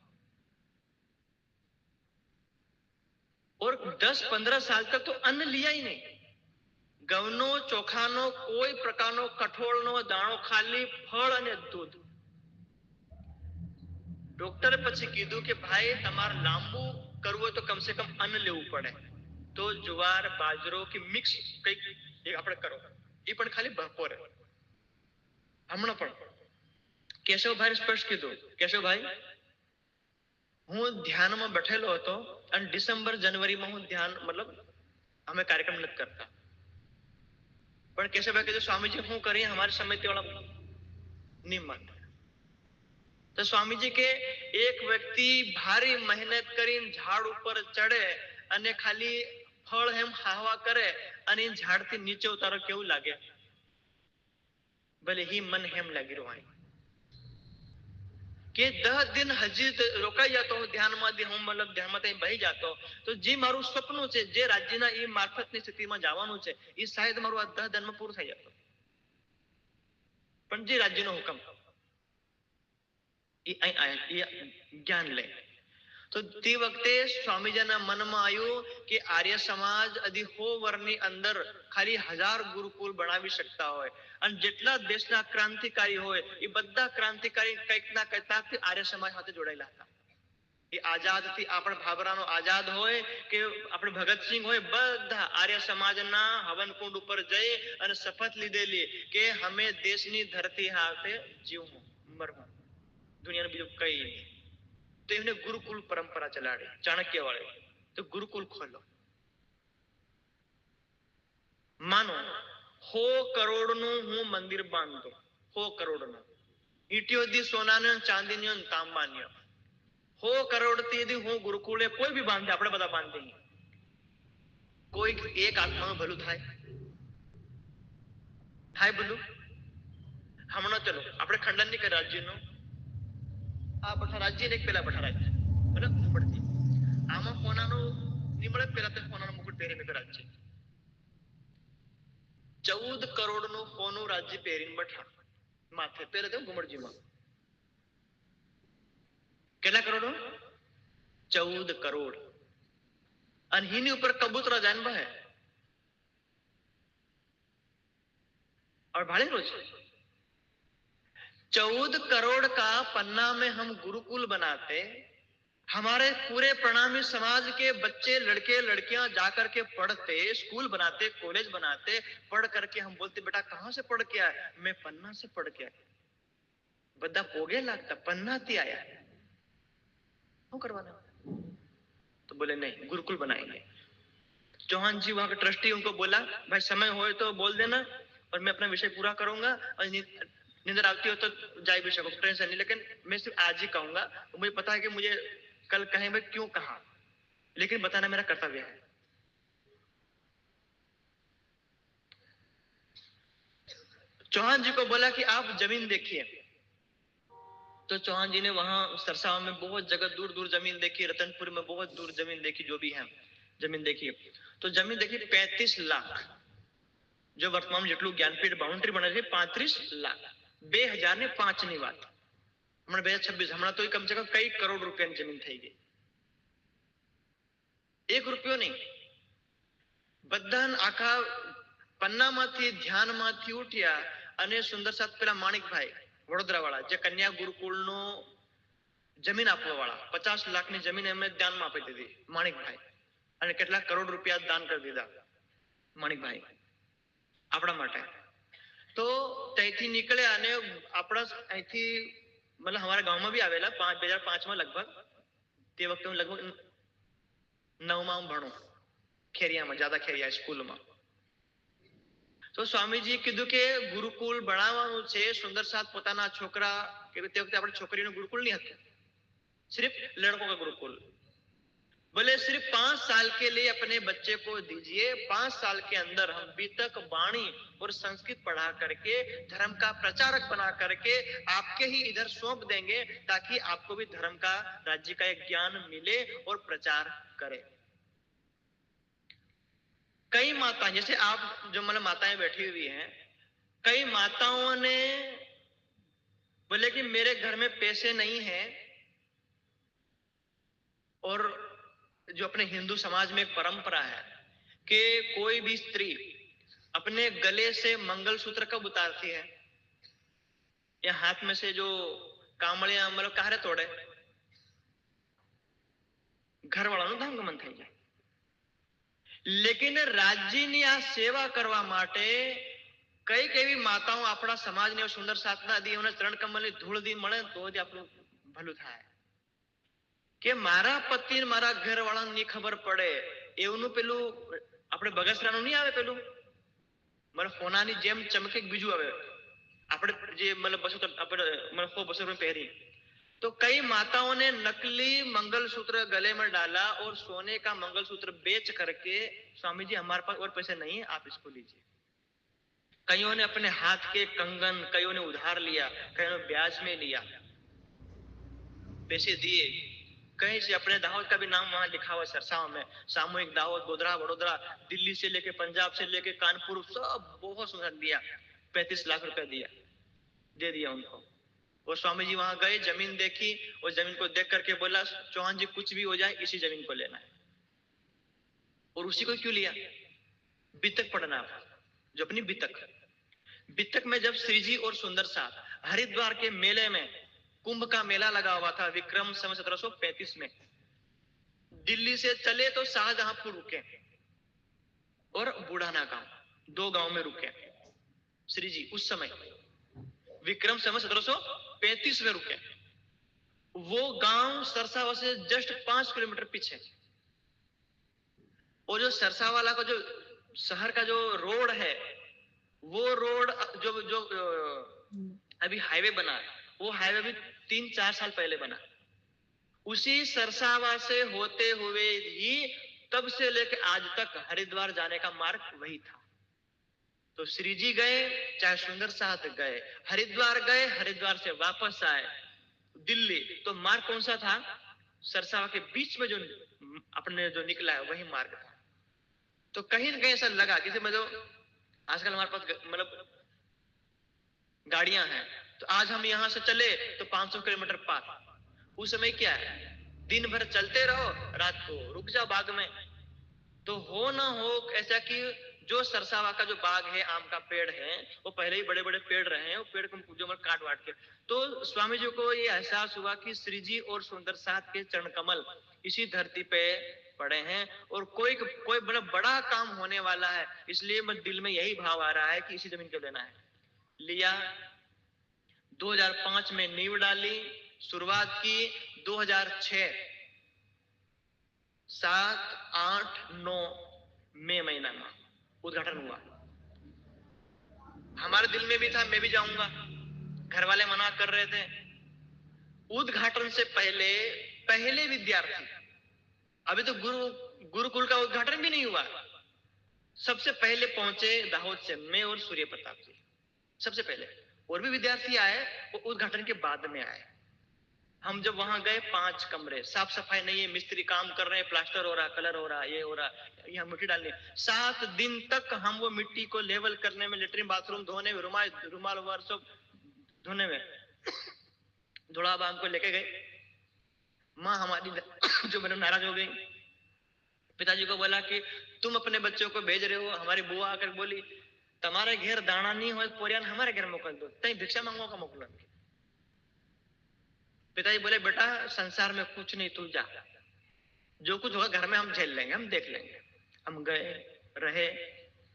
और 10-15 साल तक तो अन्न लिया ही नहीं. ઘઉંનો ચોખાનો કોઈ પ્રકારનો કઠોળનો દાણો, ખાલી ફળ અને દૂધ. ડોક્ટરે પછી કીધું કે ભાઈ તમારે લાંબુ કરવું હોય તો કમસે કમ અન્ન લેવું પડે, તો જુવાર બાજરો કે મિક્સ કંઈક આપણે કરો, એ પણ ખાલી બપોરે. હમણાં પણ કેશવભાઈ સ્પષ્ટ કીધું, કેશવભાઈ હું ધ્યાનમાં બેઠેલો હતો અને ડિસેમ્બર જાન્યુઆરીમાં હું ધ્યાન મતલબ અમે કાર્યક્રમ નથી કરતા, પણ કેશવભાઈ કીધું સ્વામીજી હું કરીએ, हमारे समिति वाला नहीं मानते. तो स्वामी जी के एक व्यक्ति भारी मेहनत કરીને ઝાડ ઉપર ચડે અને ખાલી ફળ હેમ ખાવા કરે અને ઝાડથી નીચે ઉતારો કેવું લાગે? ભલે ही मन हेम લાગી રહ્યું કે 10 दिन હજી રોકાઈ જતો ધ્યાનમાં હું મતલબ ધ્યાનમાં ત્યાં બેહી જતો તો જે મારું સપનું છે, જે રાજ્યના એ મારફતની સ્થિતિમાં જવાનું છે, એ શાયદ મારું આ 10 દિનમાં પૂરું થઈ જતું. પણ જે રાજ્યનો હુકમ જ્ઞાન લે તો તે વખતે સ્વામીજીના મનમાં આવ્યું કે આર્ય સમાજ અધી 100 વર્ષની અંદર ખાલી 1000 ગુરુકુલ બનાવી શકતા હોય અને જેટલા દેશના ક્રાંતિકારી હોય એ બધા ક્રાંતિકારી કંઈક ના કંઈક આર્ય સમાજ સાથે જોડાયેલા હતા. એ આઝાદથી આપણે ભાભરાનો આઝાદ હોય કે આપણે ભગતસિંહ હોય, બધા આર્ય સમાજના હવનકુંડ ઉપર જઈ અને શપથ લીધેલી કે અમે દેશની ધરતી હાથે જીવવું મરવું, દુનિયાનું બીજું કઈ નહીં. તો એમને ગુરુકુલ પરંપરા ચલાડી ચાણક્ય વાળે, તો ગુરુકુલ ખોલો. માનો 100 કરોડનું હું મંદિર બાંધતો, 100 કરોડનું ઈટીઓથી સોનાનો ચાંદીનો તાંબાનો 100 કરોડથી હું ગુરુકુલે કોઈ બી બાંધે, આપણે બધા બાંધીએ, કોઈ એક આત્માનું ભલું થાય થાય ભલું? હમણાં ચલો આપણે ખંડન નહીં કરે રાજ્યનું, આ બધા રાજ્ય ને પેલા બધા રાજ્ય બરાબર ઉપરથી આમાં કોનાનો નિમળે પેલા તે કોનાનો મુકુટ પહેરીને રાજ્ય 14 કરોડનું સોનું રાજ્ય પહેરીને બેઠા માથે પહેલા તો ઘુમડજીમાં કેટલા કરોડ? 14 કરોડ. અને એની ઉપર કબૂતરા જાન બહે और भाड़े रोज 14 करोड़ का पन्ना में हम गुरुकुल बनाते, हमारे पूरे प्रणामी समाज के बच्चे लड़के लड़कियां जाकर के पढ़ते, स्कूल बनाते, कॉलेज बनाते, पढ़ करके हम बोलते बेटा कहां से पढ़ के आया? मैं पन्ना से पढ़ के आया. बदा पोगे लगता पन्ना थी आया, क्यों करवाना? तो बोले नहीं गुरुकुल बनाएंगे. चौहान जी वहां के ट्रस्टी उनको बोला भाई समय हो तो बोल देना और मैं अपना विषय पूरा करूंगा, और नींदर आती हो तो जा भी सको, टेंशन नहीं, लेकिन मैं सिर्फ आज ही कहूंगा. मुझे पता है कि मुझे कल कहें मैं क्यों कहा, लेकिन बताना मेरा कर्तव्य है. चौहान जी को बोला कि आप जमीन देखिए. तो चौहान जी ने वहां सरसावा में बहुत जगह दूर दूर जमीन देखी, रतनपुर में बहुत दूर जमीन देखी, जो भी है जमीन देखी. तो जमीन देखी 35 लाख, जो वर्तमान જેટલું જ્ઞાનપીઠ બાઉન્ડ્રી બને છે 35 લાખ. 2005 ની વાત, હમણાં 2026, હમણાં તો કમ સે કમ કઈ કરોડ રૂપિયાની જમીન થઈ ગઈ. 1 રૂપિયો નહીં, બધા આખા પન્નામાંથી ધ્યાનમાંથી ઉઠ્યા અને સુંદર સાથ પેલા માણિકભાઈ વડોદરા વાળા જે કન્યા ગુરુકુળનો જમીન આપવા વાળા 50 લાખની જમીન એમને દાનમાં આપી દીધી માણિકભાઈ, અને કેટલાક કરોડ રૂપિયા દાન કરી દીધા માણિકભાઈ આપણા માટે. તો ત્યાંથી નીકળ્યા અને આપણા અહીંથી मतलब हमारे गांव में भी आवेला 2005 में लगभग તે વખતે હું લગભગ 9માં ભણું ખેરિયામાં જાદા ખેરિયા સ્કૂલમાં. તો સ્વામીજી કીધું કે ગુરુકુળ બનાવવાનું છે. સુંદર સાથ પોતાના છોકરા કે તે વખતે આપણે છોકરીનું ગુરુકુળ નહીં હતું, सिर्फ लड़कों का गुरुकुल. बोले सिर्फ 5 साल के लिए अपने बच्चे को दीजिए, 5 साल के अंदर हम बीतक वाणी और संस्कृत पढ़ा करके धर्म का प्रचारक बना करके आपके ही इधर सौंप देंगे ताकि आपको भी धर्म का राज्य का एक ज्ञान मिले और प्रचार करें. कई माता जैसे आप जो मतलब माताएं बैठी हुई हैं, कई माताओं ने बोले कि मेरे घर में पैसे नहीं है, और जो अपने हिंदू समाज में एक परंपरा है कि कोई भी स्त्री अपने गले से मंगलसूत्र कब उतारती है, या हाथ में से जो कामड़िया मतलब कारे तोड़े घर वाला धामगमन થઈ જાય. लेकिन राज्यની આ સેવા કરવા માટે કઈ કેવી માતાઓ આપણા સમાજને સુંદર સાધના દી એના ચરણ કમલની ધૂળ દી મળે તો જ આપણું ભલું થાય. કે મારા પતિ મારા ઘરવાળાની ખબર પડે એવનું પેલું આપણે બગસરાનું નહીં આવે પેલું મને સોનાની જેમ ચમકે બીજું આવે આપણે જે मतलब 200 આપણે मतलब 200 રૂપિયા પહેરી. तो कई माताओं ने नकली मंगलसूत्र गले में डाला और सोने का मंगलसूत्र बेच करके स्वामी जी हमारे पास और पैसे नहीं है, आप इसको लीजिए. कईयों ने अपने हाथ के कंगन कईयों ने उधार लिया, कईयों ने ब्याज में लिया, पैसे दिए. कहीं से अपने दाहोद का भी नाम वहां लिखा हुआ सरसाव में, सामूहिक दाहोद, गोधरा, वडोदरा, दिल्ली से लेके पंजाब से लेके कानपुर सब बहुत सुंदर दिया. 35 लाख रुपया दिया, दे दिया उनको. और स्वामी जी वहां गए, जमीन देखी और जमीन को देख करके बोला चौहान जी कुछ भी हो जाए इसी जमीन को लेना है. और उसी को क्यों लिया? बीतक पढ़ना, जो अपनी बीतक में जब श्री जी और सुंदर साथ हरिद्वार के मेले में कुंभ का मेला लगा हुआ था विक्रम सन 1735 में, दिल्ली से चले तो शाहजहांपुर रुके और बुढ़ाना गांव, 2 गांव में रुके श्री जी. उस समय विक्रम सन 1735 में रुके. वो गांव सरसावा से जस्ट 5 किलोमीटर पीछे. और जो सरसावाला का जो शहर का जो रोड है, वो रोड जो जो अभी हाईवे बना है, वो हाईवे भी 3-4 साल पहले बना. उसी सरसावा से होते हुए ही तब से लेकर आज तक हरिद्वार जाने का मार्ग वही था. तो श्री जी गए चाहे सुंदर साथ गए, हरिद्वार गए, हरिद्वार से वापस आए दिल्ली, तो मार्ग कौन सा था? सरसावा के बीच में जो अपने जो निकला है वही मार्ग था. तो कहीं ना कहीं ऐसा लगा कि जो आजकल हमारे पास मतलब गाड़ियां हैं, तो आज हम यहां से चले तो 500 किलोमीटर पार. उस समय क्या है, दिन भर चलते रहो, रात को रुक जाओ बाग में. तो हो ना हो ऐसा कि जो सरसावा का जो बाग है, आम का पेड़ है, वो पहले ही बड़े बड़े पेड़ रहे हैं, वो पेड़ को जो काट वाट के. तो स्वामी जी को ये एहसास हुआ कि श्री जी और सुंदर साथ के चरण कमल इसी धरती पे पड़े हैं और कोई बड़ा काम होने वाला है. इसलिए मैं दिल में यही भाव आ रहा है कि इसी जमीन को लेना है. लिया, 2005 में नींव डाली, शुरुआत की 2006 7, 8, 9 मई महीना में उद्घाटन हुआ. हमारे दिल में भी था मैं भी जाऊंगा, घर वाले मना कर रहे थे. उद्घाटन से पहले विद्यार्थी, अभी तो गुरुकुल का उद्घाटन भी नहीं हुआ, सबसे पहले पहुंचे दाहोद से मैं और सूर्य प्रताप जी. सबसे पहले और भी विद्यार्थी आए, वो उद्घाटन के बाद में आए. हम जब वहां गए 5 कमरे, साफ सफाई नहीं है, मिस्त्री काम कर रहे हैं, प्लास्टर हो रहा, कलर हो रहा, ये हो रहा, यहाँ मिट्टी डालनी. 7 दिन तक हम वो मिट्टी को लेवल करने में, लेटरिन बाथरूम धोने में, रुमाल सब धोने में, धोड़ा बांध को लेके गए. माँ हमारी जो मैडम नाराज हो गई, पिताजी को बोला कि तुम अपने बच्चों को भेज रहे हो. हमारी बुआ आकर बोली તમારે ઘેર દાણા નહીં હોય પોરિયાને हमारे घर મોકલ दो, तई भिक्षा मांगवा का मोकलन। पिताजी बोले बेटा संसार में कुछ नहीं, तू जा, जो कुछ होगा घर में हम झेल लेंगे, हम देख लेंगे। हम गए, रहे,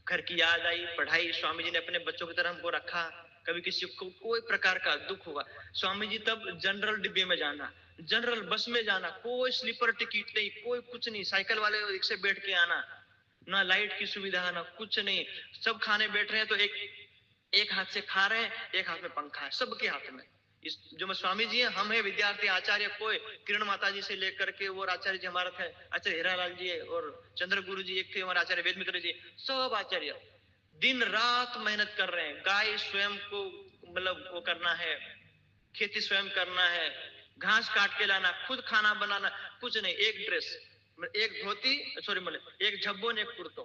घर की याद आई, पढ़ाई। स्वामी जी ने अपने बच्चों की तरह हमको रखा। कभी किसी को कोई प्रकार का दुख हुआ, स्वामी जी तब जनरल डिब्बे में जाना, जनरल बस में जाना, कोई स्लीपर टिकट नहीं, कोई कुछ नहीं, साइकिल वाले रिक्शे बैठ के आना, ना लाइट की सुविधा ना कुछ नहीं। सब खाने बैठ रहे हैं तो एक हाथ से खा रहे हैं, एक हाथ में पंखा है सबके हाथ में। इस जो मैं स्वामी जी हैं, हम है विद्यार्थी, आचार्य कोई, किरण माता जी से लेकर के वो आचार्य जी हमारा थे, आचार्य हीरालाल जी और चंद्र गुरु जी एक थे हमारे आचार्य वेद मित्र जी, सब आचार्य दिन रात मेहनत कर रहे हैं। गाय स्वयं को मतलब वो करना है, खेती स्वयं करना है, घास काट के लाना, खुद खाना बनाना, कुछ नहीं, एक ड्रेस, एक धोती, सॉरी मतलब एक झब्बो ने एक कुर्तो,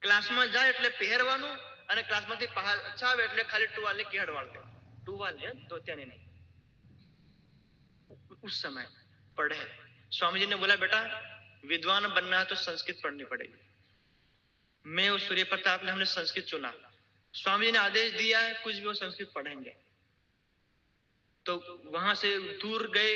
ક્લાસમાં જાય એટલે પહેરવાનું અને ક્લાસમાંથી પાછા આવે એટલે ખાલી ટુવાલને કેહડવાળ દે, टुवाल है धोतियाने नहीं। उस समय पढ़े, स्वामी जी ने बोला बेटा विद्वान बनना है तो संस्कृत पढ़नी पड़ेगी। मैं और सूर्य प्रताप ने हमने संस्कृत चुना। स्वामी जी ने आदेश दिया है कुछ भी वो संस्कृत पढ़ेंगे। तो वहां से दूर गए,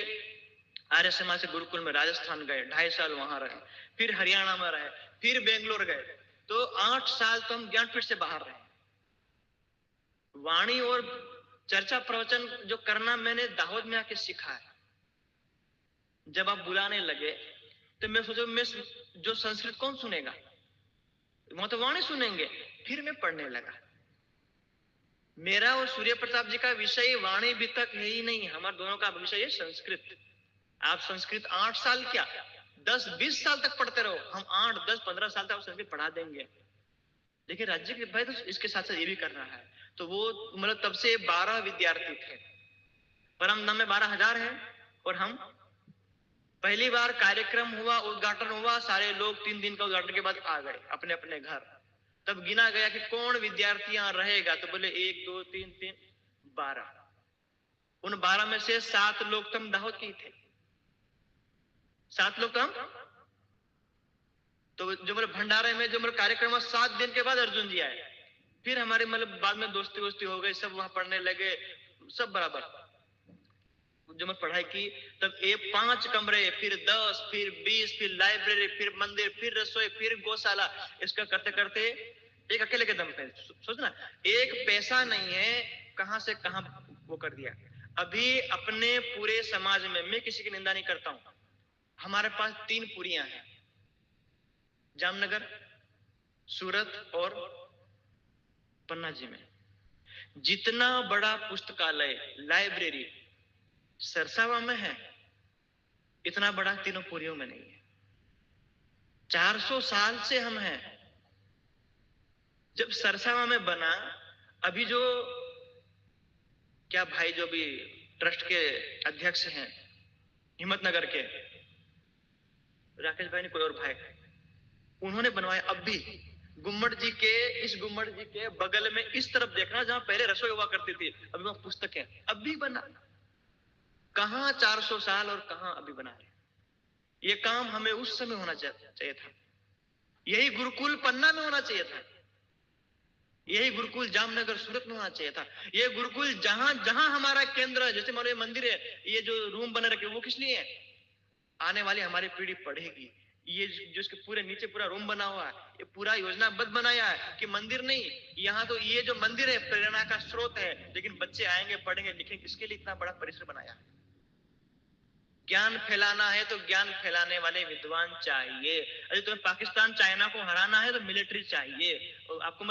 आर्य समाज से गुरुकुल में राजस्थान गए, 2.5 साल वहां रहे, फिर हरियाणा में रहे, फिर बेंगलोर गए, तो 8 साल तो हम ज्ञानपीठ से बाहर रहे। वाणी और चर्चा प्रवचन जो करना मैंने दाहोद में आके सीखा है। जब आप बुलाने लगे तो मैं सोचा मैं जो संस्कृत कौन सुनेगा, वहां तो वाणी सुनेंगे। फिर मैं पढ़ने लगा। मेरा और सूर्य प्रताप जी का विषय वाणी भी तक है ही नहीं, हमारे दोनों का विषय है संस्कृत। आप संस्कृत 8 साल क्या 10-20 साल तक पढ़ते रहो, हम 8-10-15 साल तक आप संस्कृत पढ़ा देंगे। देखिए राज्य के भाई तो इसके साथ साथ ये भी कर रहा है। तो वो मतलब तब से 12 विद्यार्थी थे, परमधाम में 12,000 है। और हम पहली बार कार्यक्रम हुआ, उद्घाटन हुआ, सारे लोग 3 दिन का उद्घाटन के बाद आ गए अपने अपने घर। तब गिना गया कि कौन विद्यार्थी यहाँ रहेगा, तो बोले 1 2 3 3 12। उन 12 में से 7 लोग तो हम दाहोद के ही थे, 7 लोग तो हम। तो जो मेरे भंडारे में जो मेरे कार्यक्रम हुआ 7 दिन के बाद अर्जुन जी आए। फिर हमारे मतलब बाद में दोस्ती वोस्ती हो गई, सब वहां पढ़ने लगे, सब बराबर। जो मैं पढ़ाई की तब 5 कमरे, फिर 10, फिर 20, फिर लाइब्रेरी, फिर मंदिर, फिर रसोई, फिर गौशाला, इसका करते करते एक अकेले के दम पे सोचना, एक पैसा नहीं है, कहां से कहां वो कर दिया। अभी अपने पूरे समाज में, मैं किसी की निंदा नहीं करता हूं, हमारे पास 3 पुरियां हैं, जामनगर, सूरत और पन्ना जी में। जितना बड़ा पुस्तकालय लाइब्रेरी सरसावा में है, इतना बड़ा तीनों पुरियों में नहीं है। 400 साल से हम हैं। जब सरसावा में बना, अभी जो क्या भाई जो भी ट्रस्ट के अध्यक्ष हैं हिम्मतनगर के राकेश भाई ने कोई और भाई, उन्होंने बनवाया। अब भी गुम्मट जी के, इस गुम्मट जी के बगल में इस तरफ देखना जहां पहले रसोई हुआ करती थी, अभी वहां पुस्तकें, अब भी बना। कहां 400 साल और कहां अभी बना रहे। ये काम हमें उस समय होना चाहिए था। यही गुरुकुल पन्ना में होना चाहिए था, यही गुरुकुल जामनगर सूरत में होना चाहिए था। ये गुरुकुल जहां जहां हमारा केंद्र है, जैसे मान लो ये मंदिर है, ये जो रूम बने रखे वो किस लिए है, आने वाली हमारी पीढ़ी पढ़ेगी। ये जो इसके पूरे नीचे पूरा रूम बना हुआ है, ये पूरा योजनाबद्ध बनाया है कि मंदिर नहीं, यहाँ तो ये जो मंदिर है प्रेरणा का स्रोत है, लेकिन बच्चे आएंगे पढ़ेंगे लिखेंगे, इसके लिए इतना बड़ा परिसर बनाया है। ज्ञान फैलाना है तो ज्ञान फैलाने वाले विद्वान चाहिए। अरे तुम्हें पाकिस्तान चाइना को हराना है तो मिलिट्री चाहिए, आपको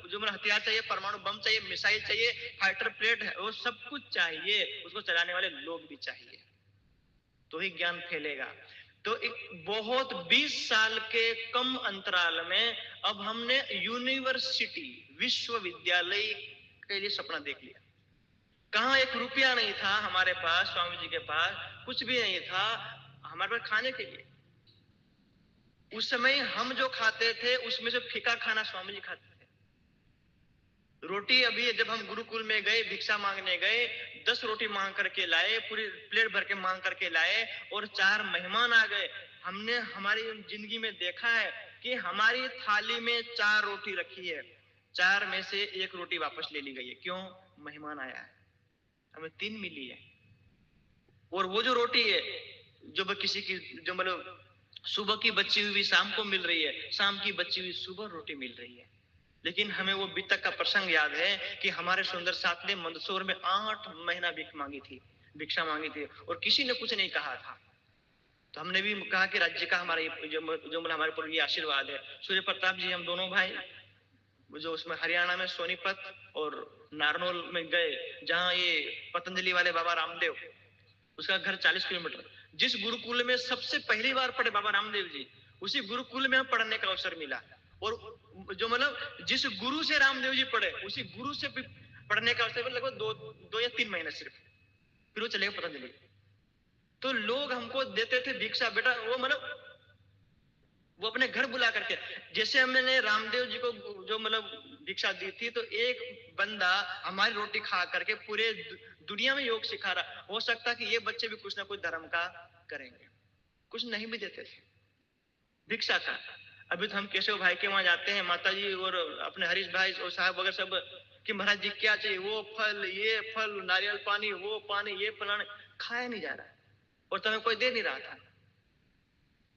जो मेरा हथियार चाहिए, परमाणु बम चाहिए, मिसाइल चाहिए, फाइटर प्लेट है, वो सब कुछ चाहिए, उसको चलाने वाले लोग भी चाहिए, तो ही ज्ञान फैलेगा। तो एक बहुत 20 साल के कम अंतराल में अब हमने यूनिवर्सिटी, विश्वविद्यालय के लिए सपना देख लिया। कहां 1 रुपया नहीं था हमारे पास, स्वामी जी के पास कुछ भी नहीं था हमारे पास खाने के लिए। उस समय हम जो खाते थे उसमें से फीका खाना स्वामी जी खाते थे। रोटी अभी जब हम गुरुकुल में गए, भिक्षा मांगने गए, 10 रोटी मांग करके लाए, पूरी प्लेट भर के मांग करके लाए, और 4 मेहमान आ गए। हमने हमारी जिंदगी में देखा है कि हमारी थाली में 4 रोटी रखी है, 4 में से 1 रोटी वापस ले ली गई है। क्यों? मेहमान आया है, हमें 3 मिली है। और वो जो रोटी है जो किसी की जो मतलब सुबह की बची हुई शाम को मिल रही है, शाम की बची हुई सुबह रोटी मिल रही है। लेकिन हमें वो बीतक का प्रसंग याद है कि हमारे सुंदर साथ ने मंदसौर में 8 महीना भिक्षा मांगी थी और किसी ने कुछ नहीं कहा था। तो हमने भी कहा कि राज्य का हमारा जो हमारे ऊपर ये आशीर्वाद है। सूर्य प्रताप जी हम दोनों भाई जो उसमें हरियाणा में सोनीपत और नारनौल में गए, जहां ये पतंजलि वाले बाबा रामदेव, उसका घर 40 किलोमीटर, जिस गुरुकुल में सबसे पहली बार पढ़े बाबा रामदेव जी, उसी गुरुकुल में हम पढ़ने का अवसर मिला। और जो मतलब जिस गुरु से रामदेव जी पढ़े, उसी गुरु से पढ़ने का अवसर लगभग 2 या 3 महीने सिर्फ, फिर वो चले गए पतंजलि। तो लोग हमको देते थे भिक्षा, बेटा वो मतलब वो अपने घर बुला करके, जैसे हमने रामदेव जी को जो मतलब भिक्षा दी थी, तो एक बंदा हमारी रोटी खा करके पूरे दुनिया में योग सिखा रहा। हो सकता कि ये बच्चे भी कुछ ना कुछ धर्म का करेंगे। कुछ नहीं भी देते थे भिक्षा का। अभी तो हम केशव भाई के वहां जाते हैं, माता जी और अपने हरीश भाई और साहब वगैरह सब कि महाराज जी क्या चाहिए, वो फल, ये फल, नारियल पानी, वो पानी, ये फलाने, खाया नहीं जा रहा है और तुम्हें कोई दे नहीं रहा था।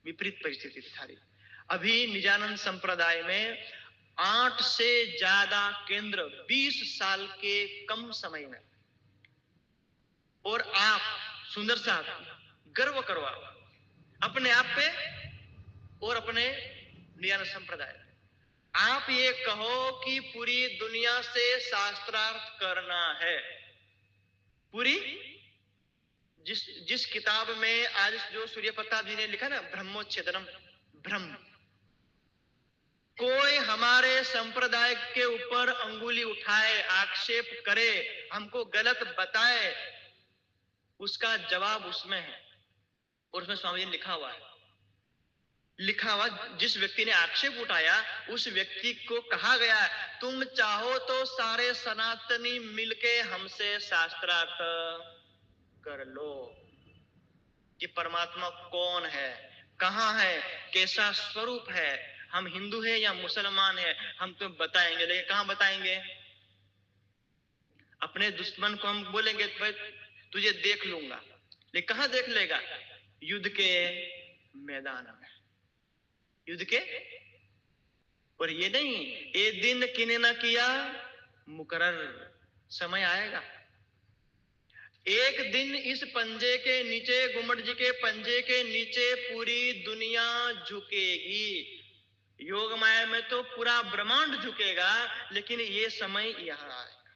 विपरीत परिस्थिति थी सारी। अभी निजानंद संप्रदाय में 8 से ज्यादा केंद्र 20 साल के कम समय में, और आप सुंदर साहब गर्व करवा अपने आप पे और अपने निजानंद संप्रदाय पे। आप ये कहो कि पूरी दुनिया से शास्त्रार्थ करना है। पूरी जिस किताब में आज जो सूर्य प्रताप जी ने लिखा ना, ब्रह्मोच्छेदनम, ब्रह्म, कोई हमारे संप्रदाय के ऊपर अंगुली उठाए, आक्षेप करे, हमको गलत बताए, उसका जवाब उसमें है। और उसमें स्वामी जी ने लिखा हुआ है, जिस व्यक्ति ने आक्षेप उठाया उस व्यक्ति को कहा गया, तुम चाहो तो सारे सनातनी मिलके हमसे शास्त्रार्थ कर लो कि परमात्मा कौन है, कहां है, कैसा स्वरूप है, हम हिंदू है या मुसलमान है, हम तो बताएंगे। लेकिन कहां बताएंगे? अपने दुश्मन को हम बोलेंगे भाई तुझे देख लूंगा, लेकिन कहां देख लेगा? युद्ध के मैदान में, युद्ध के। और ये नहीं, ये दिन किने ना किया मुकर्रर, समय आएगा एक दिन इस पंजे के नीचे, गुम्मट जी के पंजे के नीचे पूरी दुनिया झुकेगी। योग माया में तो पूरा ब्रह्मांड झुकेगा, लेकिन ये समय यहां आएगा।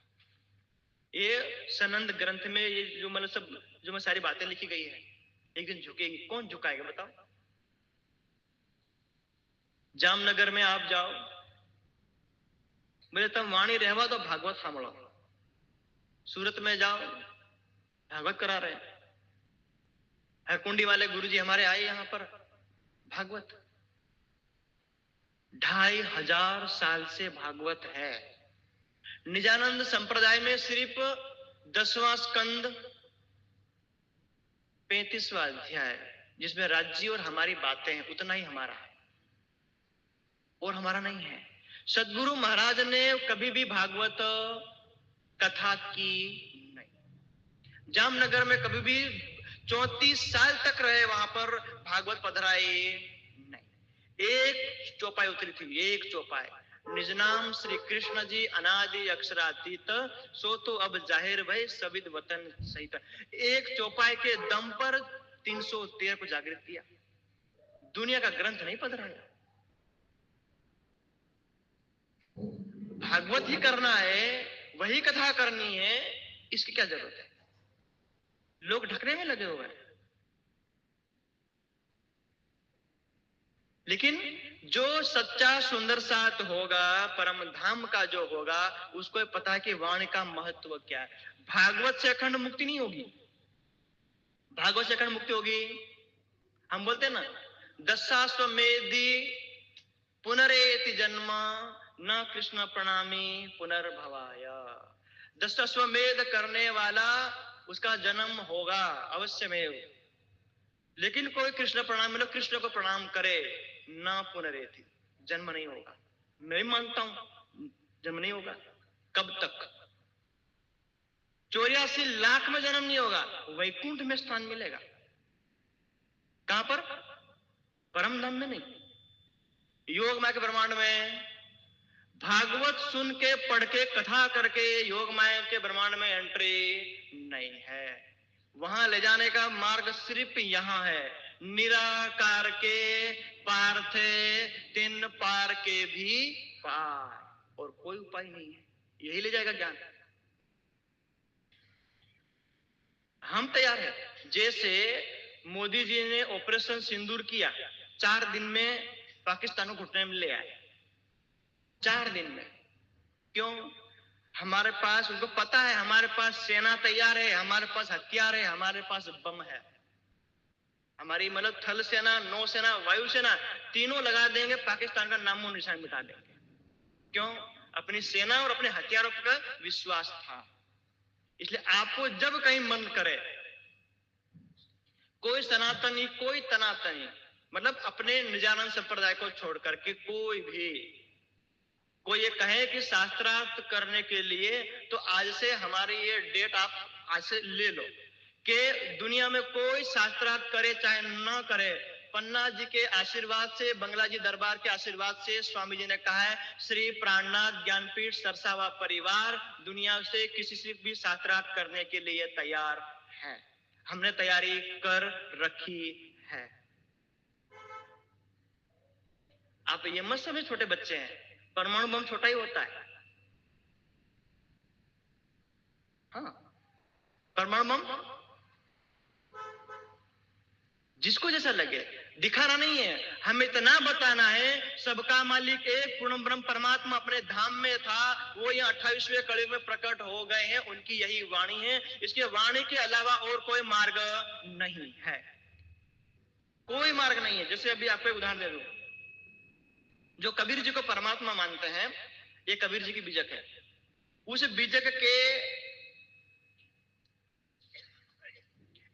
ये सनंद ग्रंथ में ये जो मतलब सब जो मैं सारी बातें लिखी गई है, एक दिन झुकेगी। कौन झुकाएगा बताओ? जामनगर में आप जाओ, बोले तब वाणी रहवा तो भागवत सांभो। सूरत में जाओ, भागवत करा रहे हैं। हरकुंडी वाले गुरुजी हमारे आए यहां पर, भागवत 2500 साल से भागवत है। निजानंद संप्रदाय में सिर्फ 10वां स्कंद 35वां अध्याय जिसमें राज्य और हमारी बातें हैं, उतना ही हमारा है और हमारा नहीं है। सदगुरु महाराज ने कभी भी भागवत कथा की नहीं। जामनगर में कभी भी 34 साल तक रहे, वहां पर भागवत पधराई नहीं। एक चौपाई उतरी थी, एक चौपाई, निज नाम श्री कृष्ण जी अनादि अक्षरातीत, सो तो अब जाहिर भई सविद वतन सहित। एक चौपाई के दम पर 313 को जागृत किया। दुनिया का ग्रंथ नहीं पधराया। भागवत ही करना है, वही कथा करनी है, इसकी क्या जरूरत है? लोग ढकने में लगे हुए हैं। लेकिन जो सच्चा सुंदर साथ होगा, परम धाम का जो होगा, उसको पता है कि वाणी का महत्व क्या है। भागवत से अखंड मुक्ति नहीं होगी। भागवत से अखंड मुक्ति होगी, हम बोलते हैं ना, दशाश्वमेधि पुनरेति जन्म न कृष्ण प्रणामी पुनर्भवाय। दशाश्वमेध करने वाला उसका जन्म होगा अवश्य में, लेकिन कोई कृष्ण प्रणाम मतलब कृष्ण को प्रणाम करे, ना पुनरेति, जन्म नहीं होगा। मैं मानता हूं जन्म नहीं होगा। कब तक? 84 लाख में जन्म नहीं होगा, वैकुंठ में स्थान मिलेगा। कहां पर? परम धाम में नहीं। योग माया के ब्रह्मांड में भागवत सुन के, पढ़ के, कथा करके योग माया के ब्रह्मांड में एंट्री नहीं है। वहां ले जाने का मार्ग सिर्फ यहां है, निराकार के पार थे तीन पार के भी पार, और कोई उपाय नहीं है। यही ले जाएगा ज्ञान। हम तैयार हैं। जैसे मोदी जी ने ऑपरेशन सिंदूर किया, 4 दिन में पाकिस्तान को घुटने में ले आए। 4 दिन में। क्यों? हमारे पास, उनको पता है हमारे पास सेना तैयार है, हमारे पास हथियार है, हमारे पास बम है। हमारी मतलब थल सेना, नौ सेना, वायु सेना, तीनों लगा देंगे, पाकिस्तान का नामो निशान मिटा देंगे। क्यों? अपनी सेना और अपने हथियारों पर विश्वास था। इसलिए आपको जब कहीं मन करे, कोई सनातनी, कोई तनातनी, मतलब अपने निजानंद संप्रदाय को छोड़ करके कोई ये कहे कि शास्त्रार्थ करने के लिए, तो आज से हमारी ये डेट आप आज से ले लो कि दुनिया में कोई शास्त्रार्थ करे चाहे न करे, पन्ना जी के आशीर्वाद से, बंगला जी दरबार के आशीर्वाद से, स्वामी जी ने कहा है श्री प्राणनाथ ज्ञानपीठ सरसावा परिवार दुनिया से किसी से भी शास्त्रार्थ करने के लिए तैयार है। हमने तैयारी कर रखी है। आप ये मत समझ छोटे बच्चे हैं, परमाणु बम छोटा ही होता है। हाँ, परमाणु बम जिसको जैसा लगे, दिखाना नहीं है, हमें इतना बताना है सबका मालिक एक पूर्ण ब्रह्म परमात्मा अपने धाम में था, वो यहाँ 28वें कड़ी में प्रकट हो गए हैं, उनकी यही वाणी है। इसके वाणी के अलावा और कोई मार्ग नहीं है, कोई मार्ग नहीं है। जैसे अभी आपको उदाहरण दे दूं, जो कबीर जी को परमात्मा मानते हैं, ये कबीर जी की बीजक है। उस बीजक के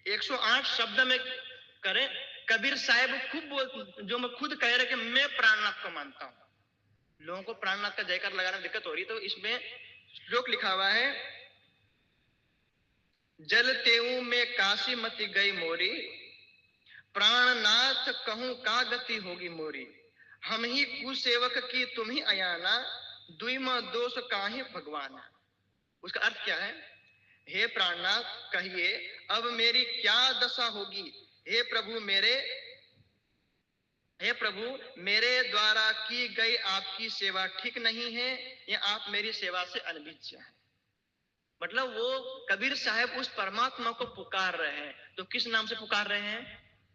108 शब्द में करें, कबीर साहब खूब बोल, जो मैं खुद कह रहे कि मैं प्राणनाथ को मानता हूं। लोगों को प्राणनाथ का जयकार लगाने में दिक्कत हो रही, तो इसमें श्लोक लिखा हुआ है, जल तेऊ में काशी मति गई मोरी, प्राणनाथ कहूं का गति होगी मोरी, हम ही कुसेवक की तुम ही अयाना, दुईमा दोष काहे भगवान। उसका अर्थ क्या है? हे प्राणनाथ कहिए अब मेरी क्या दशा होगी, हे प्रभु मेरे द्वारा की गई आपकी सेवा ठीक नहीं है, या आप मेरी सेवा से अनभिज्ञ हैं। मतलब वो कबीर साहब उस परमात्मा को पुकार रहे हैं, तो किस नाम से पुकार रहे हैं?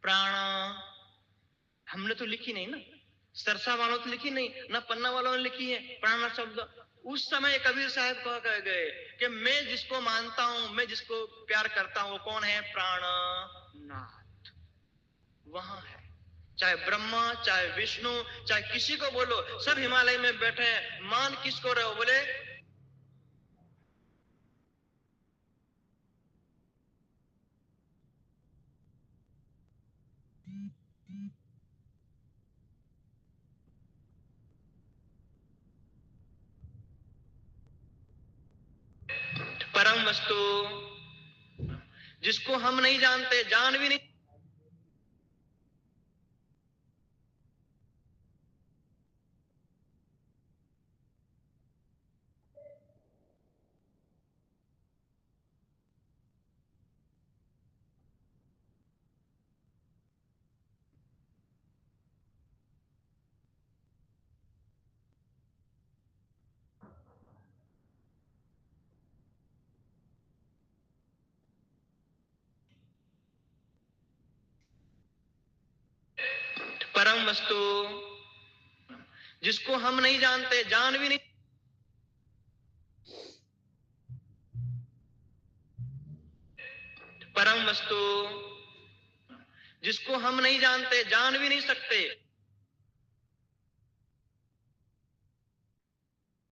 प्राण। हमने तो लिखी नहीं ना, सरसा वालों तो लिखी नहीं ना, पन्ना वालों ने लिखी है प्राणनाथ शब्द। उस समय कबीर साहब कह गए कि मैं जिसको मानता हूं, मैं जिसको प्यार करता हूं, वो कौन है? प्राणनाथ। वहां है, चाहे ब्रह्मा, चाहे विष्णु, चाहे किसी को बोलो, सब हिमालय में बैठे हैं। मान किसको रहे हो? बोले परम वस्तु, जिसको हम नहीं जानते, जान भी नहीं। परम वस्तु, जिसको हम नहीं जानते, जान भी नहीं। परम वस्तु, जिसको हम नहीं जानते, जान भी नहीं सकते।